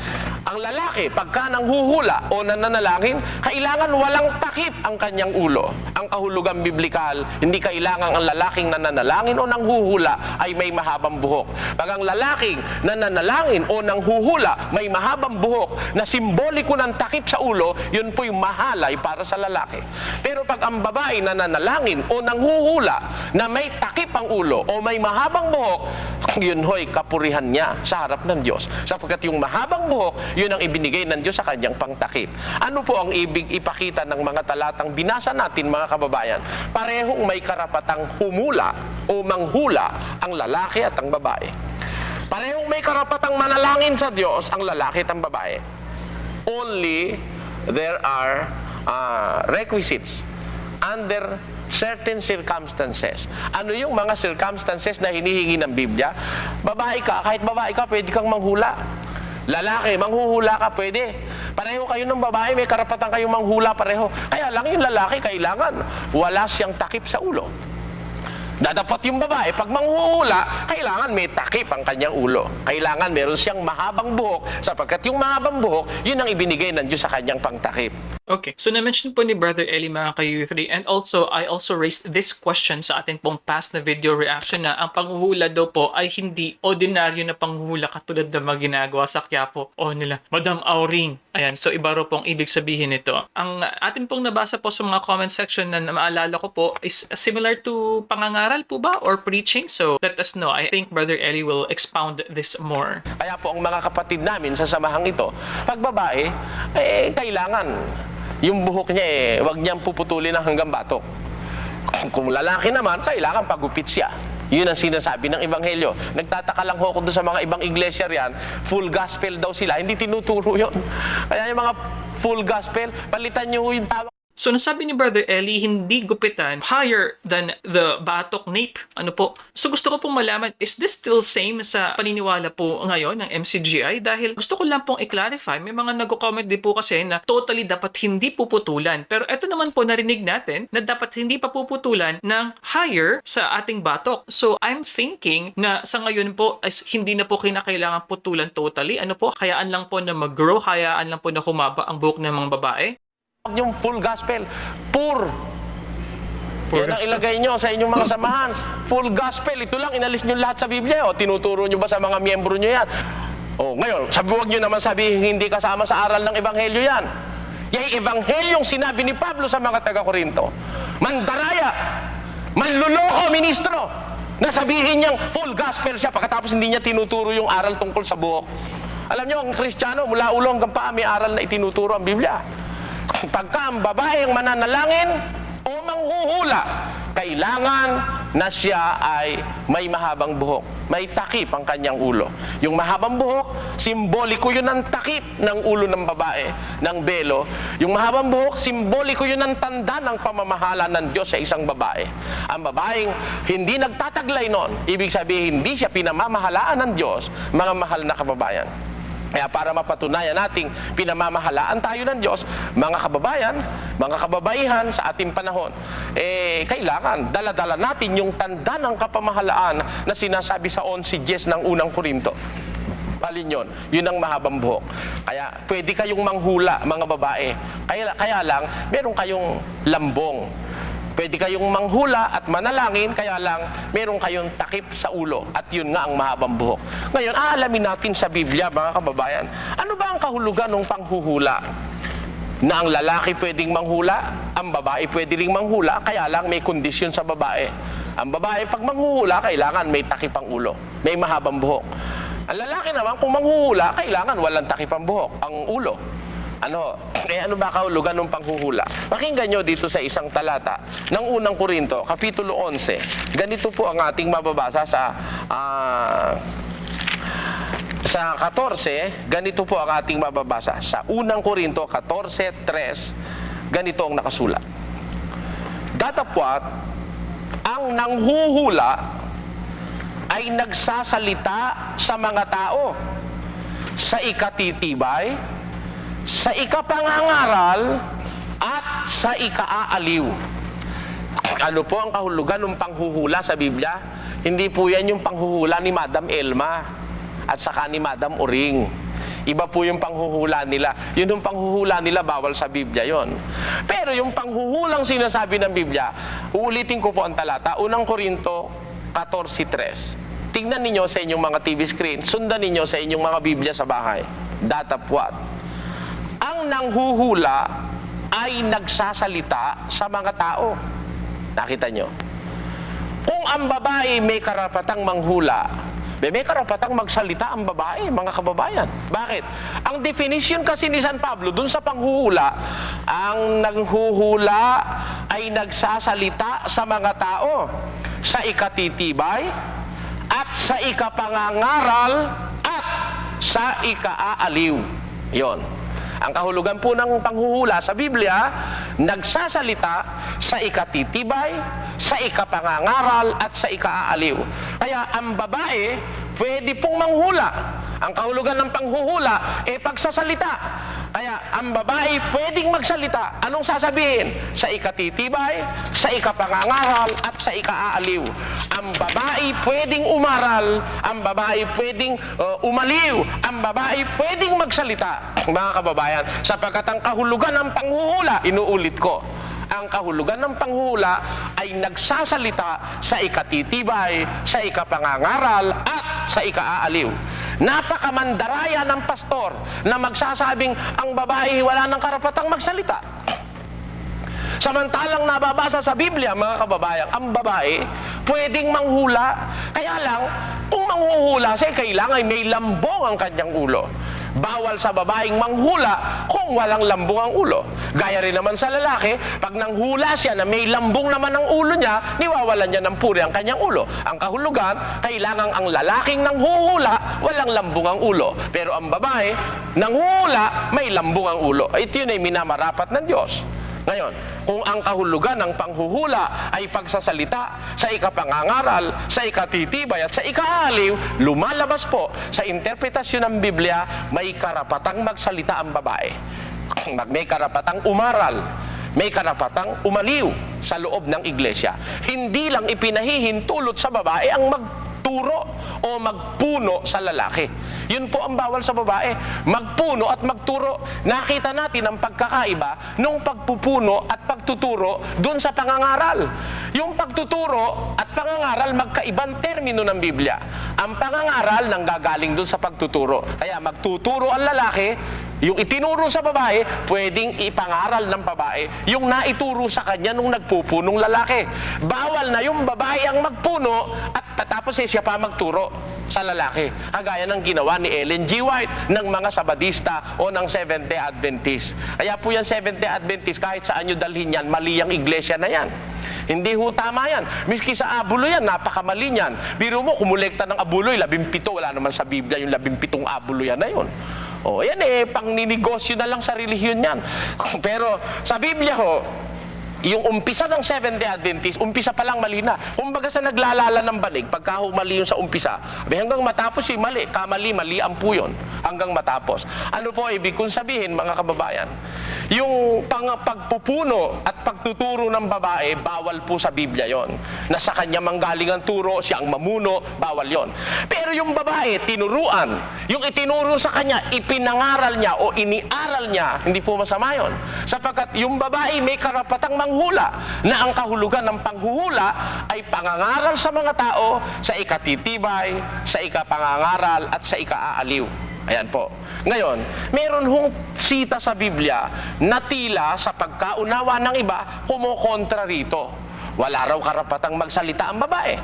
Speaker 1: Ang lalaki, pagka nanghuhula o nananalangin, kailangan walang takip ang kanyang ulo. Ang kahulugan biblikal, hindi kailangan ang lalaking nananalangin o nanghuhula ay may mahabang buhok. Pag ang lalaking nananalangin o nanghuhula may mahabang buhok na simboliko ng takip sa ulo, yun po'y mahalay para sa lalaki. Pero pag ang babae nananalangin o nanghuhula na may takip ang ulo o may mahabang buhok, yun ho'y kapurihan niya sa harap ng Diyos. Sapagkat yung mahabang buhok, yun ang ibinigay ng Diyos sa kanyang pangtakip. Ano po ang ibig ipakita ng mga talatang binasa natin, mga kababayan? Parehong may karapatang humula o manghula ang lalaki at ang babae. Parehong may karapatang manalangin sa Diyos ang lalaki at ang babae. Only there are requisites under certain circumstances. Ano yung mga circumstances na hinihingi ng Biblia? Babae ka, kahit babae ka, pwede kang manghula. Lalaki, manghuhula ka, pwede. Pareho kayo ng babae, may karapatan kayong manghula pareho. Kaya lang yung lalaki, kailangan wala siyang takip sa ulo. Dadapat yung babae, pag manghuhula, kailangan may takip ang kanyang ulo. Kailangan meron siyang mahabang buhok, sapagkat yung mahabang buhok, yun ang ibinigay ng Diyos sa kanyang pangtakip.
Speaker 2: Okay, so na-mention po ni Brother Eli, mga ka-U3, and also, I also raised this question sa ating pong past na video reaction na ang panghuhula daw po ay hindi ordinaryo na panghuhula katulad na mga ginagawa sa Quiapo o nila Madam Auring. Ayan, so iba raw pong ibig sabihin nito. Ang atin pong nabasa po sa mga comment section na maalala ko po is similar to pangangaral po ba or preaching? So let us know. I think Brother Eli will expound this more.
Speaker 1: Kaya po ang mga kapatid namin sa samahang ito, pag babae, kailangan yung buhok niya wag niyang puputulin ng hanggang batok. Kung lalaki naman, kailangan pagupit siya. Yun ang sinasabi ng Ebanghelyo. Nagtataka lang ho ko doon sa mga ibang iglesia riyan, full gospel daw sila. Hindi tinuturo yun. Kaya yung mga full gospel, palitan niyo yung tawag.
Speaker 2: So nasabi ni Brother Eli, hindi gupitan higher than the batok nape. Ano po? So gusto ko pong malaman, is this still same sa paniniwala po ngayon ng MCGI? Dahil gusto ko lang pong i-clarify, may mga nag-comment din po kasi na totally dapat hindi puputulan. Pero ito naman po narinig natin na dapat hindi pa puputulan ng higher sa ating batok. So I'm thinking na sa ngayon po is hindi na po kinakailangan putulan totally. Ano po? Hayaan lang po na mag-grow, hayaan lang po na humaba ang buhok ng mga babae.
Speaker 1: Yung full gospel, pur. Yan ang
Speaker 2: gospel.
Speaker 1: ilagay nyo sa inyong mga samahan. Full gospel, ito lang, inalis nyo lahat sa Biblia. O, tinuturo nyo ba sa mga miyembro nyo yan? O, ngayon, huwag nyo naman sabihin hindi kasama sa aral ng Ebanghelyo yan. Yung Evanghelyong sinabi ni Pablo sa mga taga-Korinto, mandaraya, manluloko, ministro, na sabihin niyang full gospel siya, pagkatapos hindi niya tinuturo yung aral tungkol sa buhok. Alam nyo, ang Kristiyano, mula ulo hanggang paa, may aral na itinuturo ang Biblia. Pagka ang babae ang mananalangin o manghuhula, kailangan na siya ay may mahabang buhok. May takip ang kanyang ulo. Yung mahabang buhok, simboliko yun ng takip ng ulo ng babae, ng belo. Yung mahabang buhok, simboliko yun ng tanda ng pamamahala ng Diyos sa isang babae. Ang babaeng hindi nagtataglay noon, ibig sabihin hindi siya pinamamahalaan ng Diyos, mga mahal na kababayan. Kaya para mapatunayan nating pinamamahalaan tayo ng Diyos, mga kababayan, mga kababaihan sa ating panahon, kailangan dala-dala natin yung tanda ng kapamahalaan na sinasabi sa 11:10 ng unang Korinto. Alin yun? Yun ang mahabang buhok. Kaya pwede kayong manghula, mga babae. Kaya lang, meron kayong lambong. Pwede kayong manghula at manalangin, kaya lang meron kayong takip sa ulo. At yun nga ang mahabang buhok. Ngayon, aalamin natin sa Biblia, mga kababayan, ano ba ang kahulugan ng panghuhula? Na ang lalaki pwedeng manghula, ang babae pwede ring manghula, kaya lang may kondisyon sa babae. Ang babae, pag manghuhula, kailangan may takip ang ulo, may mahabang buhok. Ang lalaki naman, kung manghuhula, kailangan walang takip ang buhok, ang ulo. Ano ba kahulugan ng panghuhula? Pakinggan nyo dito sa isang talata ng unang Korinto, Kapitulo 11. Ganito po ang ating mababasa sa 14, ganito po ang ating mababasa. Sa unang Korinto 14:3, ganito ang nakasulat. Datapwat, ang nanghuhula ay nagsasalita sa mga tao sa ikatitibay, sa ikapangangaral, at sa ikaaaliw. Ano po ang kahulugan ng panghuhula sa Biblia? Hindi po yan yung panghuhula ni Madam Elma at saka ni Madam Uring. Iba po yung panghuhula nila. Yun yung panghuhula nila, bawal sa Biblia yon. Pero yung panghuhulang sinasabi ng Biblia, uulitin ko po ang talata, unang Korinto 14:3. Tingnan ninyo sa inyong mga TV screen, sundan ninyo sa inyong mga Biblia sa bahay. Datapwat, ang nanghuhula ay nagsasalita sa mga tao. Nakita nyo? Kung ang babae may karapatang manghula, may karapatang magsalita ang babae, mga kababayan. Bakit? Ang definition kasi ni San Pablo dun sa panghuhula, ang nanghuhula ay nagsasalita sa mga tao sa ikatitibay at sa ikapangangaral at sa ikaaaliw. Yon. Ang kahulugan po ng panghuhula sa Biblia, nagsasalita sa ikatitibay, sa ikapangangaral, at sa ikaaaliw. Kaya ang babae, pwede pong manghula. Ang kahulugan ng panghuhula, pagsasalita. Kaya ang babae, pwedeng magsalita. Anong sasabihin? Sa ikatitibay, sa ikapangangaral, at sa ikaaaliw. Ang babae, pwedeng umaral. Ang babae, pwedeng umaliw. Ang babae, pwedeng magsalita. Mga kababayan, sapagkat ang kahulugan ng panghuhula, inuulit ko, ang kahulugan ng panghuhula ay nagsasalita sa ikatitibay, sa ikapangangaral, at sa ikaaaliw. Napakamandaraya ng pastor na magsasabing ang babae wala ng karapatang magsalita. Samantalang nababasa sa Biblia, mga kababayan, ang babae pwedeng manghula. Kaya lang, kung manghuhula siya, kailangan may lambong ang kanyang ulo. Bawal sa babaeng manghula kung walang lambong ang ulo. Gaya rin naman sa lalaki, pag nanghula siya na may lambong naman ang ulo niya, niwawalan niya ng puri ang kanyang ulo. Ang kahulugan, kailangan ang lalaking nanghuhula, walang lambong ang ulo. Pero ang babae, nanghuhula, may lambong ang ulo. Ito yun ay minamarapat ng Diyos. Ngayon, kung ang kahulugan ng panghuhula ay pagsasalita sa ikapangangaral, sa ikatitibay at sa ikaaliw, lumalabas po sa interpretasyon ng Biblia, may karapatang magsalita ang babae. May karapatang umaral, may karapatang umaliw sa loob ng iglesia. Hindi lang ipinahihintulot sa babae ang magturo o magpuno sa lalaki. Yun po ang bawal sa babae, magpuno at magturo. Nakita natin ang pagkakaiba nung pagpupuno at pagtuturo dun sa pangangaral. Yung pagtuturo at pangangaral, magkaibang termino ng Biblia. Ang pangangaral nanggagaling dun sa pagtuturo. Kaya magtuturo ang lalaki, yung itinuro sa babae, pwedeng ipangaral ng babae yung naituro sa kanya nung nagpupunong lalaki. Bawal na yung babae ang magpuno at tapos siya pa magturo sa lalaki. Kagaya ng ginawa ni Ellen G. White ng mga Sabadista o ng Seventh-day Adventist. Kaya po yan Seventh-day Adventist, kahit saan nyo dalhin yan, mali ang iglesia na yan. Hindi ho tama yan. Miski sa abuloy yan, napakamali yan. Biro mo, kumulekta ng abuloy, 17, wala naman sa Biblia yung 17 abuloy yan na yun. O, yan pang ninegosyo na lang sa relihiyon yan. Pero sa Biblia ho, yung umpisa ng Seventh-day Adventist, umpisa pa lang mali na. Kumbaga sa naglalala ng banig, pagka mali yun sa umpisa, hanggang matapos yung mali, mali ang po yun, hanggang matapos. Ano po ibig kong sabihin, mga kababayan? Yung pagpupuno at pagtuturo ng babae, bawal po sa Biblia yon. Na sa kanya manggaling ang turo, siya ang mamuno, bawal yon. Pero yung babae, tinuruan, yung itinuro sa kanya, ipinangaral niya o iniaral niya, hindi po masama yon. Sapagkat yung babae may karapatang manghula, na ang kahulugan ng panghuhula ay pangangaral sa mga tao sa ikatitibay, sa ikapangangaral at sa ikaaaliw. Ayan po. Ngayon, meron hong sita sa Biblia na tila sa pagkaunawa ng iba, kumokontra rito. Wala raw karapatang magsalita ang babae.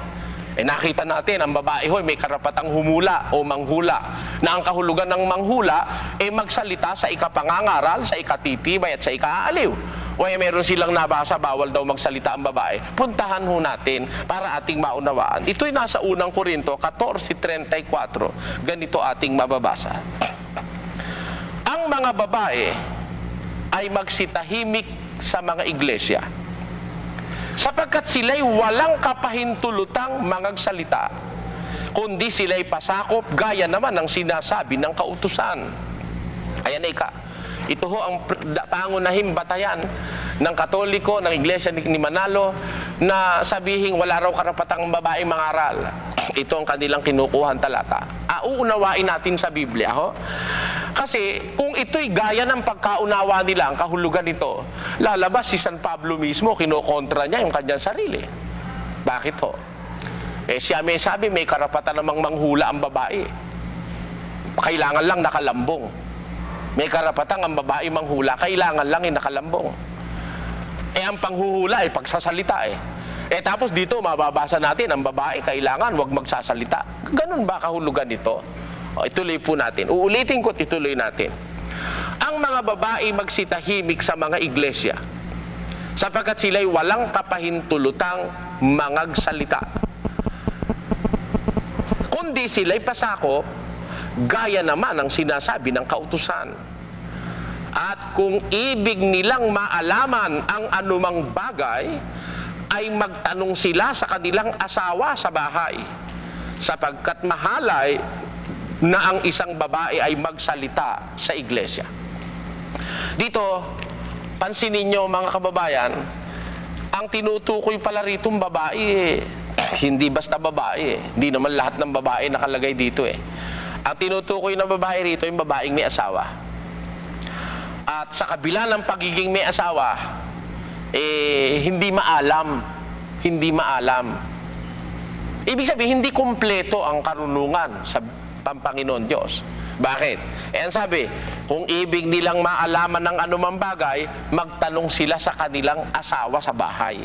Speaker 1: Nakita natin, ang babae may karapatang humula o manghula. Na ang kahulugan ng manghula, magsalita sa ikapangangaral, sa ikatitibay at sa ikaaliw. O meron silang nabasa, bawal daw magsalita ang babae. Puntahan natin para ating maunawaan. Ito'y nasa unang Korinto 14:34. Ganito ating mababasa. Ang mga babae ay magsitahimik sa mga iglesia, sapagkat sila'y walang kapahintulutang mangagsalita, kundi sila'y pasakop gaya naman ng sinasabi ng kautusan. Ayan ito ang pangunahing batayan ng Katoliko, ng Iglesia ni Manalo, na sabihing wala raw karapatang babaeng mangaral. Ito ang kanilang kinukuhan talata. Uunawain natin sa Biblia. Kasi kung ito'y gaya ng pagkaunawa nila, ang kahulugan nito, lalabas si San Pablo mismo, kinokontra niya yung kanyang sarili. Bakit siya may sabi, may karapatan namang manghula ang babae. Kailangan lang nakalambong. May karapatan ang babae manghula, kailangan lang nakalambong. Ang panghuhula ay pagsasalita tapos dito mababasa natin, ang babae kailangan wag magsasalita. Ganun ba kahulugan nito? Ituloy po natin. Uulitin ko, ituloy natin. Ang mga babae magsitahimik sa mga iglesia, sapagkat sila'y walang kapahintulutang mangagsalita, kundi sila'y pasakop gaya naman ang sinasabi ng kautusan. At kung ibig nilang maalaman ang anumang bagay, ay magtanong sila sa kanilang asawa sa bahay, sapagkat mahalay na ang isang babae ay magsalita sa iglesia. Dito, pansinin nyo mga kababayan, ang tinutukoy pala ritong babae, hindi basta babae. Hindi naman lahat ng babae nakalagay dito Ang tinutukoy na babae rito, yung babaeng may asawa. At sa kabila ng pagiging may asawa, hindi maalam. Hindi maalam. Ibig sabihin, hindi kumpleto ang karunungan sa Panginoon Diyos. Bakit? Ang sabi, kung ibig nilang maalaman ng anumang bagay, magtanong sila sa kanilang asawa sa bahay.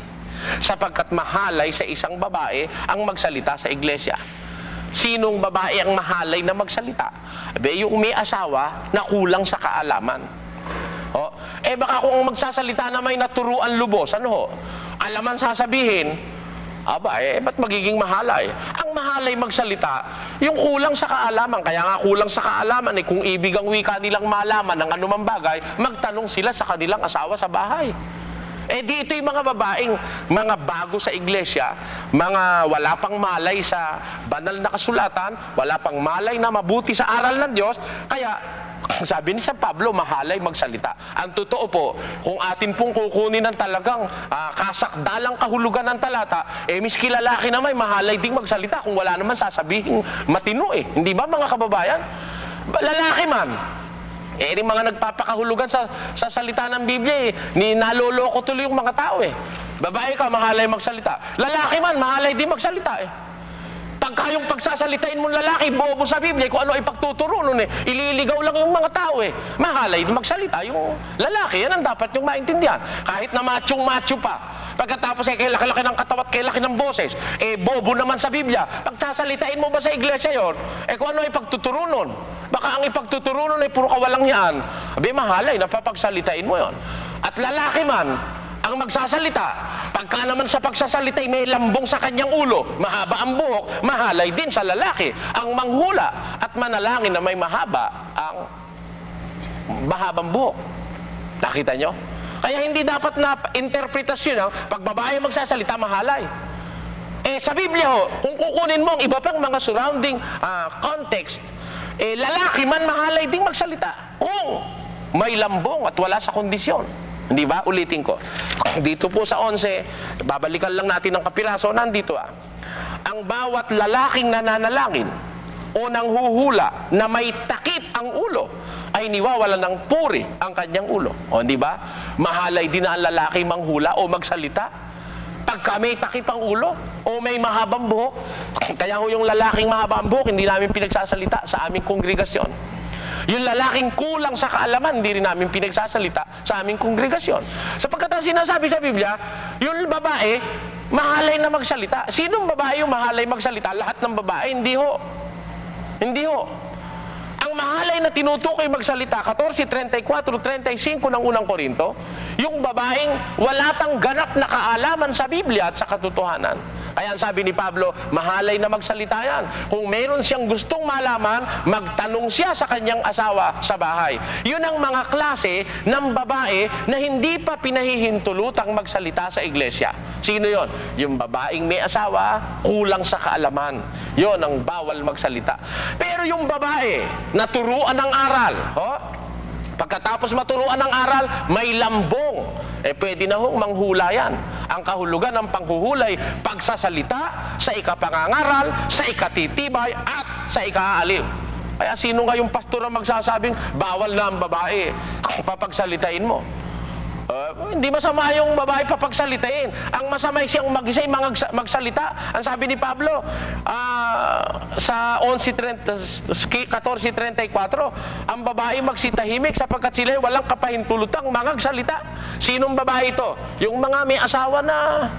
Speaker 1: Sapagkat mahalay sa isang babae ang magsalita sa iglesia. Sinong babae ang mahalay na magsalita? Yung may asawa na kulang sa kaalaman. Baka kung magsasalita na may naturuan lubos, alaman sasabihin, ba't magiging mahalay? Ang mahalay magsalita, yung kulang sa kaalaman. Kaya nga kulang sa kaalaman, kung ibig ang wika nilang malaman ng anumang bagay, magtanong sila sa kanilang asawa sa bahay. Di ito yung mga babaeng, mga bago sa iglesia, mga wala pang malay sa banal na kasulatan, wala pang malay na mabuti sa aral ng Diyos, kaya sabi ni San Pablo, mahalay magsalita. Ang totoo po, kung atin pong kukunin ng talagang kasakdalang kahulugan ng talata, miski lalaki naman, mahalay ding magsalita kung wala naman sasabihin matino Hindi ba mga kababayan? Lalaki man. Yung mga nagpapakahulugan sa salita ng Biblia naloloko tuloy yung mga tao Babae ka, mahalay magsalita. Lalaki man, mahalay din magsalita Pagka yung pagsasalitain mong lalaki, bobo sa Biblia, kung ano ay pagtuturo nun ililigaw lang yung mga tao Mahalay din magsalita yung lalaki. Yan ang dapat yung maintindihan. Kahit na machong-macho pa. Pagkatapos kay laki-laki ng katawat, kay laki ng boses, bobo naman sa Biblia. Pagsasalitain mo ba sa iglesia yon? Kung ano ay pagtuturo nun? Baka ang ipagtuturo nun ay puro kawalang yan. Mahalay, napapagsalitain mo yon. At lalaki man, ang magsasalita, pagka naman sa pagsasalita may lambong sa kanyang ulo, mahaba ang buhok, mahalay din sa lalaki ang manghula at manalangin na may mahabang buhok. Nakita nyo? Kaya hindi dapat na interpretasyon pag babae magsasalita, mahalay. Sa Biblia kung kukunin mo ang iba pang mga surrounding context, lalaki man mahalay ding magsalita kung may lambong at wala sa kondisyon. Hindi ba? Ulitin ko. Dito po sa 11, babalikan lang natin ng kapiraso, nandito ang bawat lalaking nananalangin o nanghuhula na may takip ang ulo ay niwawalan ng puri ang kanyang ulo. Hindi ba? Mahalay din na ang lalaki manghula o magsalita pagka may takip ang ulo o may mahabang buhok. Kaya yung lalaking mahabang buhok, hindi namin pinagsasalita sa aming kongregasyon. Yung lalaking kulang sa kaalaman, hindi rin namin pinagsasalita sa aming kongregasyon. Sapagkat ang sinasabi sa Biblia, yung babae, mahalay na magsalita. Sinong babae yung mahalay magsalita? Lahat ng babae? Hindi ho. Hindi ho. Ang mahalay na tinutukoy magsalita, 14, 34, 35 ng unang Korinto, yung babaeng wala pang ganap na kaalaman sa Biblia at sa katotohanan. Kaya ang sabi ni Pablo, mahalay na magsalita yan. Kung meron siyang gustong malaman, magtanong siya sa kanyang asawa sa bahay. Yun ang mga klase ng babae na hindi pa pinahihintulutang magsalita sa iglesia. Sino yon? Yung babaeng may asawa, kulang sa kaalaman. Yon ang bawal magsalita. Pero yung babae na turuan ng aral, pagkatapos maturuan ng aral, may lambong. Pwede na hong manghula yan. Ang kahulugan ng panghuhulay, pagsasalita, sa ikapangangaral, sa ikatitibay, at sa ikaaaliw. Kaya sino nga yung pastor ang magsasabing, bawal na ang babae, papagsalitain mo? Hindi masama yung babae papagsalitain. Ang masama siyang mag-isa'y magsalita. Ang sabi ni Pablo sa 14:34, ang babae magsitahimik sapagkat sila walang kapahintulutang mangagsalita. Sinong babae ito? Yung mga may asawa na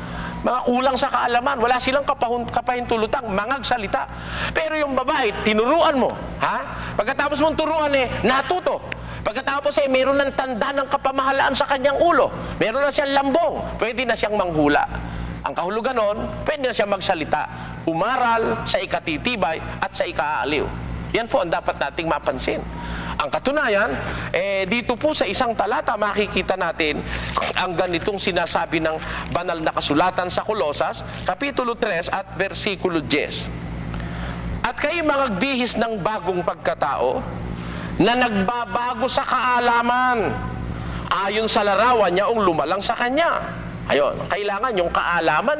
Speaker 1: mga kulang sa kaalaman, wala silang kapahintulutang mangagsalita. Pero yung babae, tinuruan mo, pagkatapos mong turuan, natuto. Pagkatapos mayroon ng tanda ng kapamahalaan sa kanyang ulo. Meron na siyang lambong. Pwede na siyang manghula. Ang kahulugan nun, pwede na siyang magsalita. Umaral sa ikatitibay at sa ikaaaliw. Yan po ang dapat nating mapansin. Ang katunayan, dito po sa isang talata makikita natin ang ganitong sinasabi ng banal na kasulatan sa Kolosas, Kapitulo 3 at versikulo 10. At kayo magbihis ng bagong pagkatao, na nagbabago sa kaalaman ayon sa larawan niya ang lumalang sa kanya. Ayun, kailangan yung kaalaman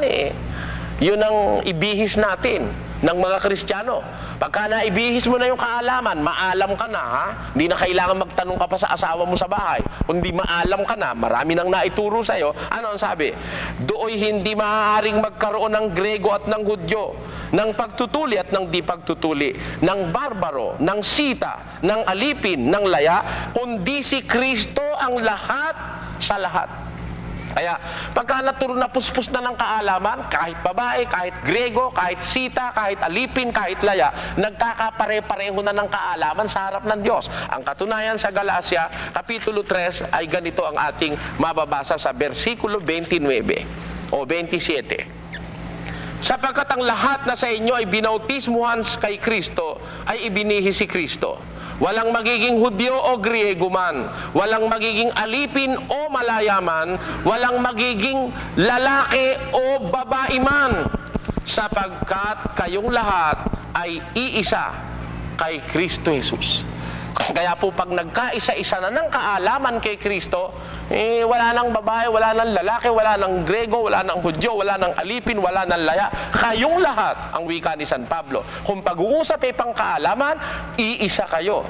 Speaker 1: yun ang ibihis natin ng mga Kristiyano. Pagka naibihis mo na yung kaalaman, maalam ka na, Hindi na kailangan magtanong ka pa sa asawa mo sa bahay. Kundi maalam ka na, marami nang naituro sa'yo. Ano ang sabi? Dooy hindi maaaring magkaroon ng Grego at ng Hudyo, ng pagtutuli at ng di pagtutuli, ng barbaro, ng sita, ng alipin, ng laya, kundi si Kristo ang lahat sa lahat. Kaya pagka napuspos na ng kaalaman, kahit babae, kahit Grego, kahit sita, kahit alipin, kahit laya, nagkakapare-pareho na ng kaalaman sa harap ng Diyos. Ang katunayan sa Galacia, Kapitulo 3 ay ganito ang ating mababasa sa versikulo 29 o 27. Sapagkat ang lahat na sa inyo ay binautismuhan kay Kristo, ay ibinihi si Kristo. Walang magiging Hudyo o Griego man, walang magiging alipin o malaya man, walang magiging lalaki o babae man, sapagkat kayong lahat ay iisa kay Kristo Jesus. Kaya po pag nagkaisa-isa na ng kaalaman kay Kristo, wala nang babae, wala nang lalaki, wala nang Grego, wala nang Hudyo, wala nang alipin, wala nang laya. Kayong lahat, ang wika ni San Pablo. Kung pag-uusap ay pangkaalaman, iisa kayo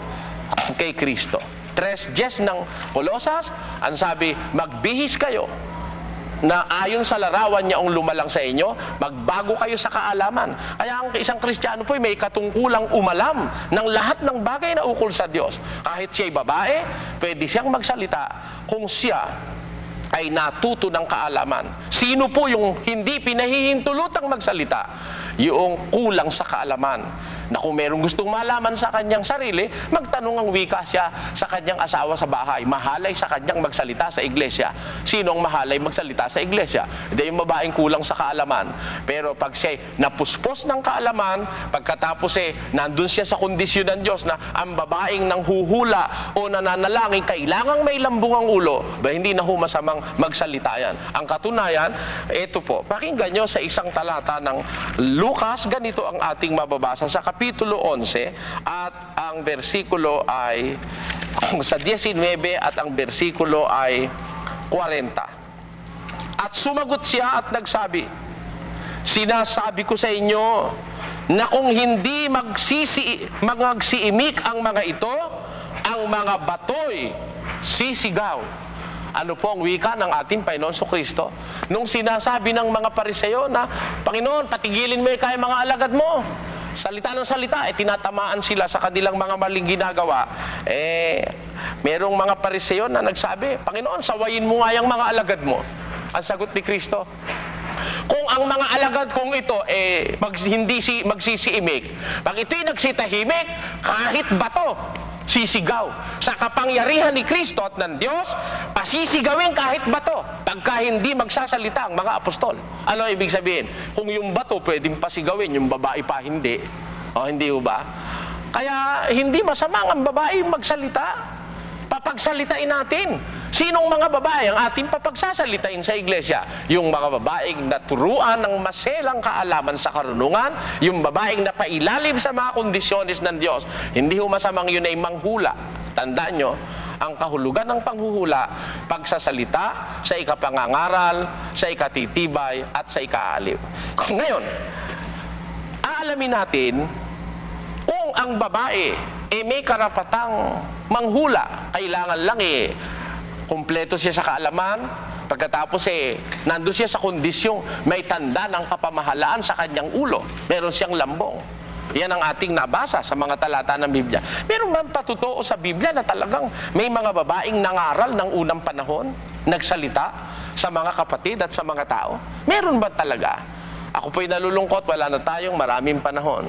Speaker 1: kay Kristo. 3:10 ng Kolosas, ang sabi, magbihis kayo na ayon sa larawan niya ang lumalang sa inyo, magbago kayo sa kaalaman. Kaya ang isang Kristiyano po may katungkulang umalam ng lahat ng bagay na ukol sa Diyos. Kahit siya'y babae, pwede siyang magsalita kung siya ay natuto ng kaalaman. Sino po yung hindi pinahihintulutang magsalita? Yung kulang sa kaalaman. Na kung merong gustong malaman sa kanyang sarili, magtanong ang wika siya sa kanyang asawa sa bahay. Mahalay sa kanyang magsalita sa iglesia. Sino ang mahalay magsalita sa iglesia? Hindi yung babaeng kulang sa kaalaman. Pero pag siya napuspos ng kaalaman, pagkatapos nandun siya sa kondisyon ng Diyos na ang babaeng nanghuhula o nananalangin, kailangang may lambung ang ulo, hindi na humasamang magsalita yan. Ang katunayan, ito po, pakinggan nyo sa isang talata ng Lucas, ganito ang ating mababasa sa Kapitulo 11 at ang versikulo ay sa 19 at ang versikulo ay 40. At sumagot siya at nagsabi, sinasabi ko sa inyo na kung hindi magsiimik ang mga ito, ang mga batoy sisigaw. Ano po ang wika ng ating Panginoon Kristo? Nung sinasabi ng mga Pariseo na, Panginoon, patigilin mo kaya mga alagad mo. Salita ng salita, tinatamaan sila sa kanilang mga maling ginagawa. Merong mga Pariseo na nagsabi, Panginoon, sawayin mo nga yung mga alagad mo. Ang sagot ni Kristo, kung ang mga alagad kong ito magsisiimik. Pag ito'y nagsitahimik, kahit bato, sisigaw. Sa kapangyarihan ni Kristo at ng Diyos, pasisigawin kahit bato, pagka hindi magsasalita ang mga apostol. Ano ibig sabihin? Kung yung bato pwedeng pasigawin, yung babae pa hindi. O hindi ba? Kaya hindi masama ang babae magsalita. Papagsalitain natin. Sinong mga babae ang ating papagsasalitain sa iglesia? Yung mga babaeng naturuan ng maselang kaalaman sa karunungan, yung babaeng napailalim sa mga kondisyones ng Diyos. Hindi ho masamang yun ay manghula. Tandaan nyo, ang kahulugan ng panghuhula, pagsasalita sa ikapangangaral, sa ikatitibay, at sa ikaaliw. Ngayon, aalamin natin kung ang babae may karapatang manghula. Kailangan lang kumpleto siya sa kaalaman, pagkatapos nandun siya sa kondisyong may tanda ng kapamahalaan sa kanyang ulo. Meron siyang lambong. Yan ang ating nabasa sa mga talata ng Biblia. Meron ba patutoo sa Biblia na talagang may mga babaeng nangaral ng unang panahon, nagsalita sa mga kapatid at sa mga tao? Meron ba talaga? Ako po'y nalulungkot, wala na tayong maraming panahon.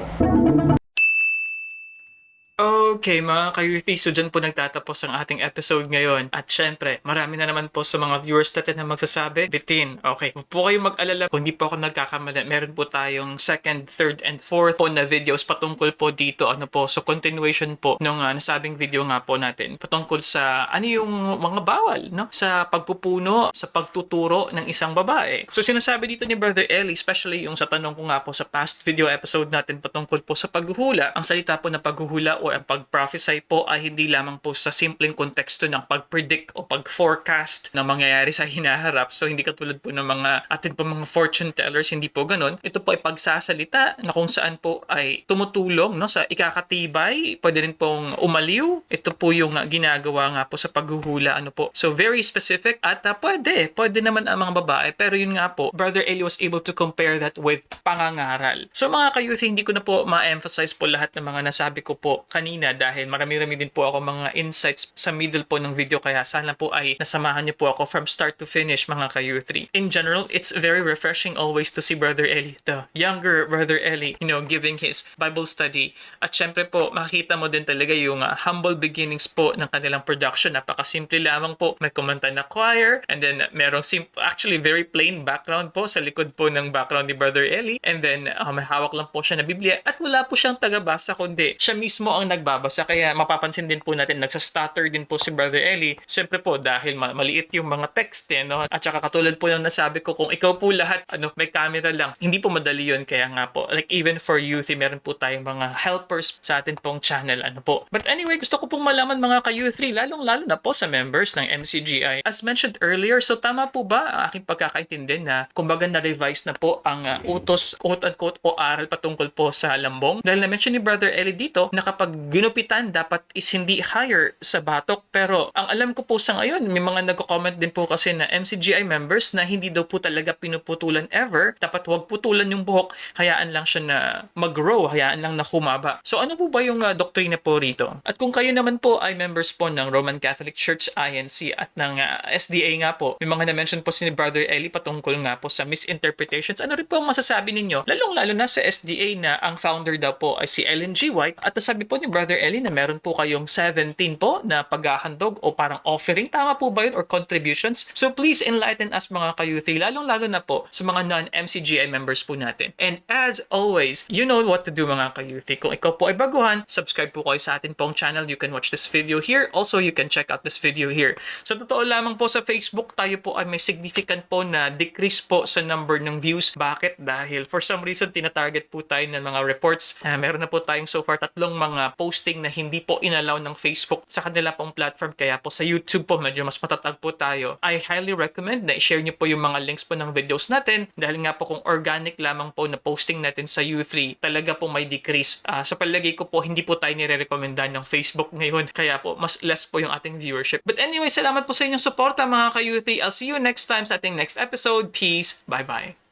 Speaker 2: Okay, mga ka-Youthy, so dyan po nagtatapos ang ating episode ngayon. At syempre, marami na naman po sa mga viewers natin na magsasabi, Bitin, okay, huwag po kayong mag-alala kung hindi po ako nagkakamali. Meron po tayong second, third, and fourth po na videos patungkol po dito. So continuation po nung nasabing video nga po natin. Patungkol sa ano yung mga bawal, no? Sa pagpupuno, sa pagtuturo ng isang babae. So sinasabi dito ni Brother Eli, especially yung sa tanong ko nga po sa past video episode natin patungkol po sa paghuhula. Ang salita po na paghuhula o ang pag-prophesy po ay hindi lamang po sa simpleng konteksto ng pag-predict o pag-forecast na mangyayari sa hinaharap. So hindi katulad po ng mga atin po mga fortune tellers, hindi po ganun. Ito po ay pagsasalita na kung saan po ay tumutulong, no, sa ikakatibay, pwede rin pong umaliw. Ito po yung ginagawa nga po sa paghuhula, So very specific at pwede naman ang mga babae, pero yun nga po, Brother Eli was able to compare that with pangangaral. So mga ka-youth, hindi ko na po ma-emphasize po lahat ng mga nasabi ko po kanina dahil marami-rami din po ako mga insights sa middle po ng video, kaya sana po ay nasamahan niyo po ako from start to finish, mga ka-youth. In general, it's very refreshing always to see Brother Eli, the younger Brother Eli, giving his Bible study. At syempre po, makikita mo din talaga yung humble beginnings po ng kanilang production. Napakasimple lamang po, may kumanta na choir, and then merong actually very plain background po sa likod po ng background ni Brother Eli, and then may hawak lang po siya na Biblia at wala po siyang tagabasa kundi siya mismo ang nagbabasa. Kaya mapapansin din po natin, nagsa-stutter din po si Brother Eli. Siyempre po, dahil maliit yung mga text, no? At saka katulad po ng nasabi ko, kung ikaw po lahat, may camera lang, hindi po madali yun. Kaya nga po, like even for youth, meron po tayong mga helpers sa atin pong channel, po. But anyway, gusto ko pong malaman, mga ka-youth, lalong-lalo na po sa members ng MCGI. As mentioned earlier, so tama po ba ang aking pagkakaintindi na kumbaga na-revise na po ang utos, quote-unquote, o aral patungkol po sa lambong? Dahil na-mention ni Brother Eli dito na kapag ginupitan, dapat is hindi higher sa batok. Pero ang alam ko po sa ngayon, may mga nagko-comment din po kasi na MCGI members na hindi daw po talaga pinuputulan ever. Dapat wag putulan yung buhok, hayaan lang siya na mag-grow, hayaan lang na humaba. So ano po ba yung doktrina po rito? At kung kayo naman po ay members po ng Roman Catholic Church, INC, at ng SDA nga po, may mga na-mention po si Brother Eli patungkol nga po sa misinterpretations. Ano rin po ang masasabi ninyo? Lalong-lalo na sa SDA na ang founder daw po ay si Ellen G. White, at nasabi po ni Brother Eli na meron po kayong 17 po na paghahandog o parang offering. Tama po ba yun? Or contributions? So please enlighten us, mga ka-youth, lalong-lalo na po sa mga non-MCGI members po natin. And as always, you know what to do, mga ka-youth. Kung ikaw po ay baguhan, subscribe po kayo sa atin pong channel. You can watch this video here. Also, you can check out this video here. So totoo lamang po sa Facebook, tayo po ay may significant po na decrease po sa number ng views. Bakit? Dahil for some reason, tinatarget po tayo ng mga reports. Meron na po tayong so far 3 mga posting na hindi po inalaw ng Facebook sa kanila pong platform. Kaya po sa YouTube po, medyo mas matatag po tayo. I highly recommend na i-share nyo po yung mga links po ng videos natin. Dahil nga po kung organic lamang po na posting natin sa U3, talaga po may decrease. Sa palagay ko po, hindi po tayo nire-recommenda ng Facebook ngayon. Kaya po, mas less po yung ating viewership. But anyway, salamat po sa inyong suporta, mga ka-youth. I'll see you next time sa ating next episode. Peace. Bye-bye.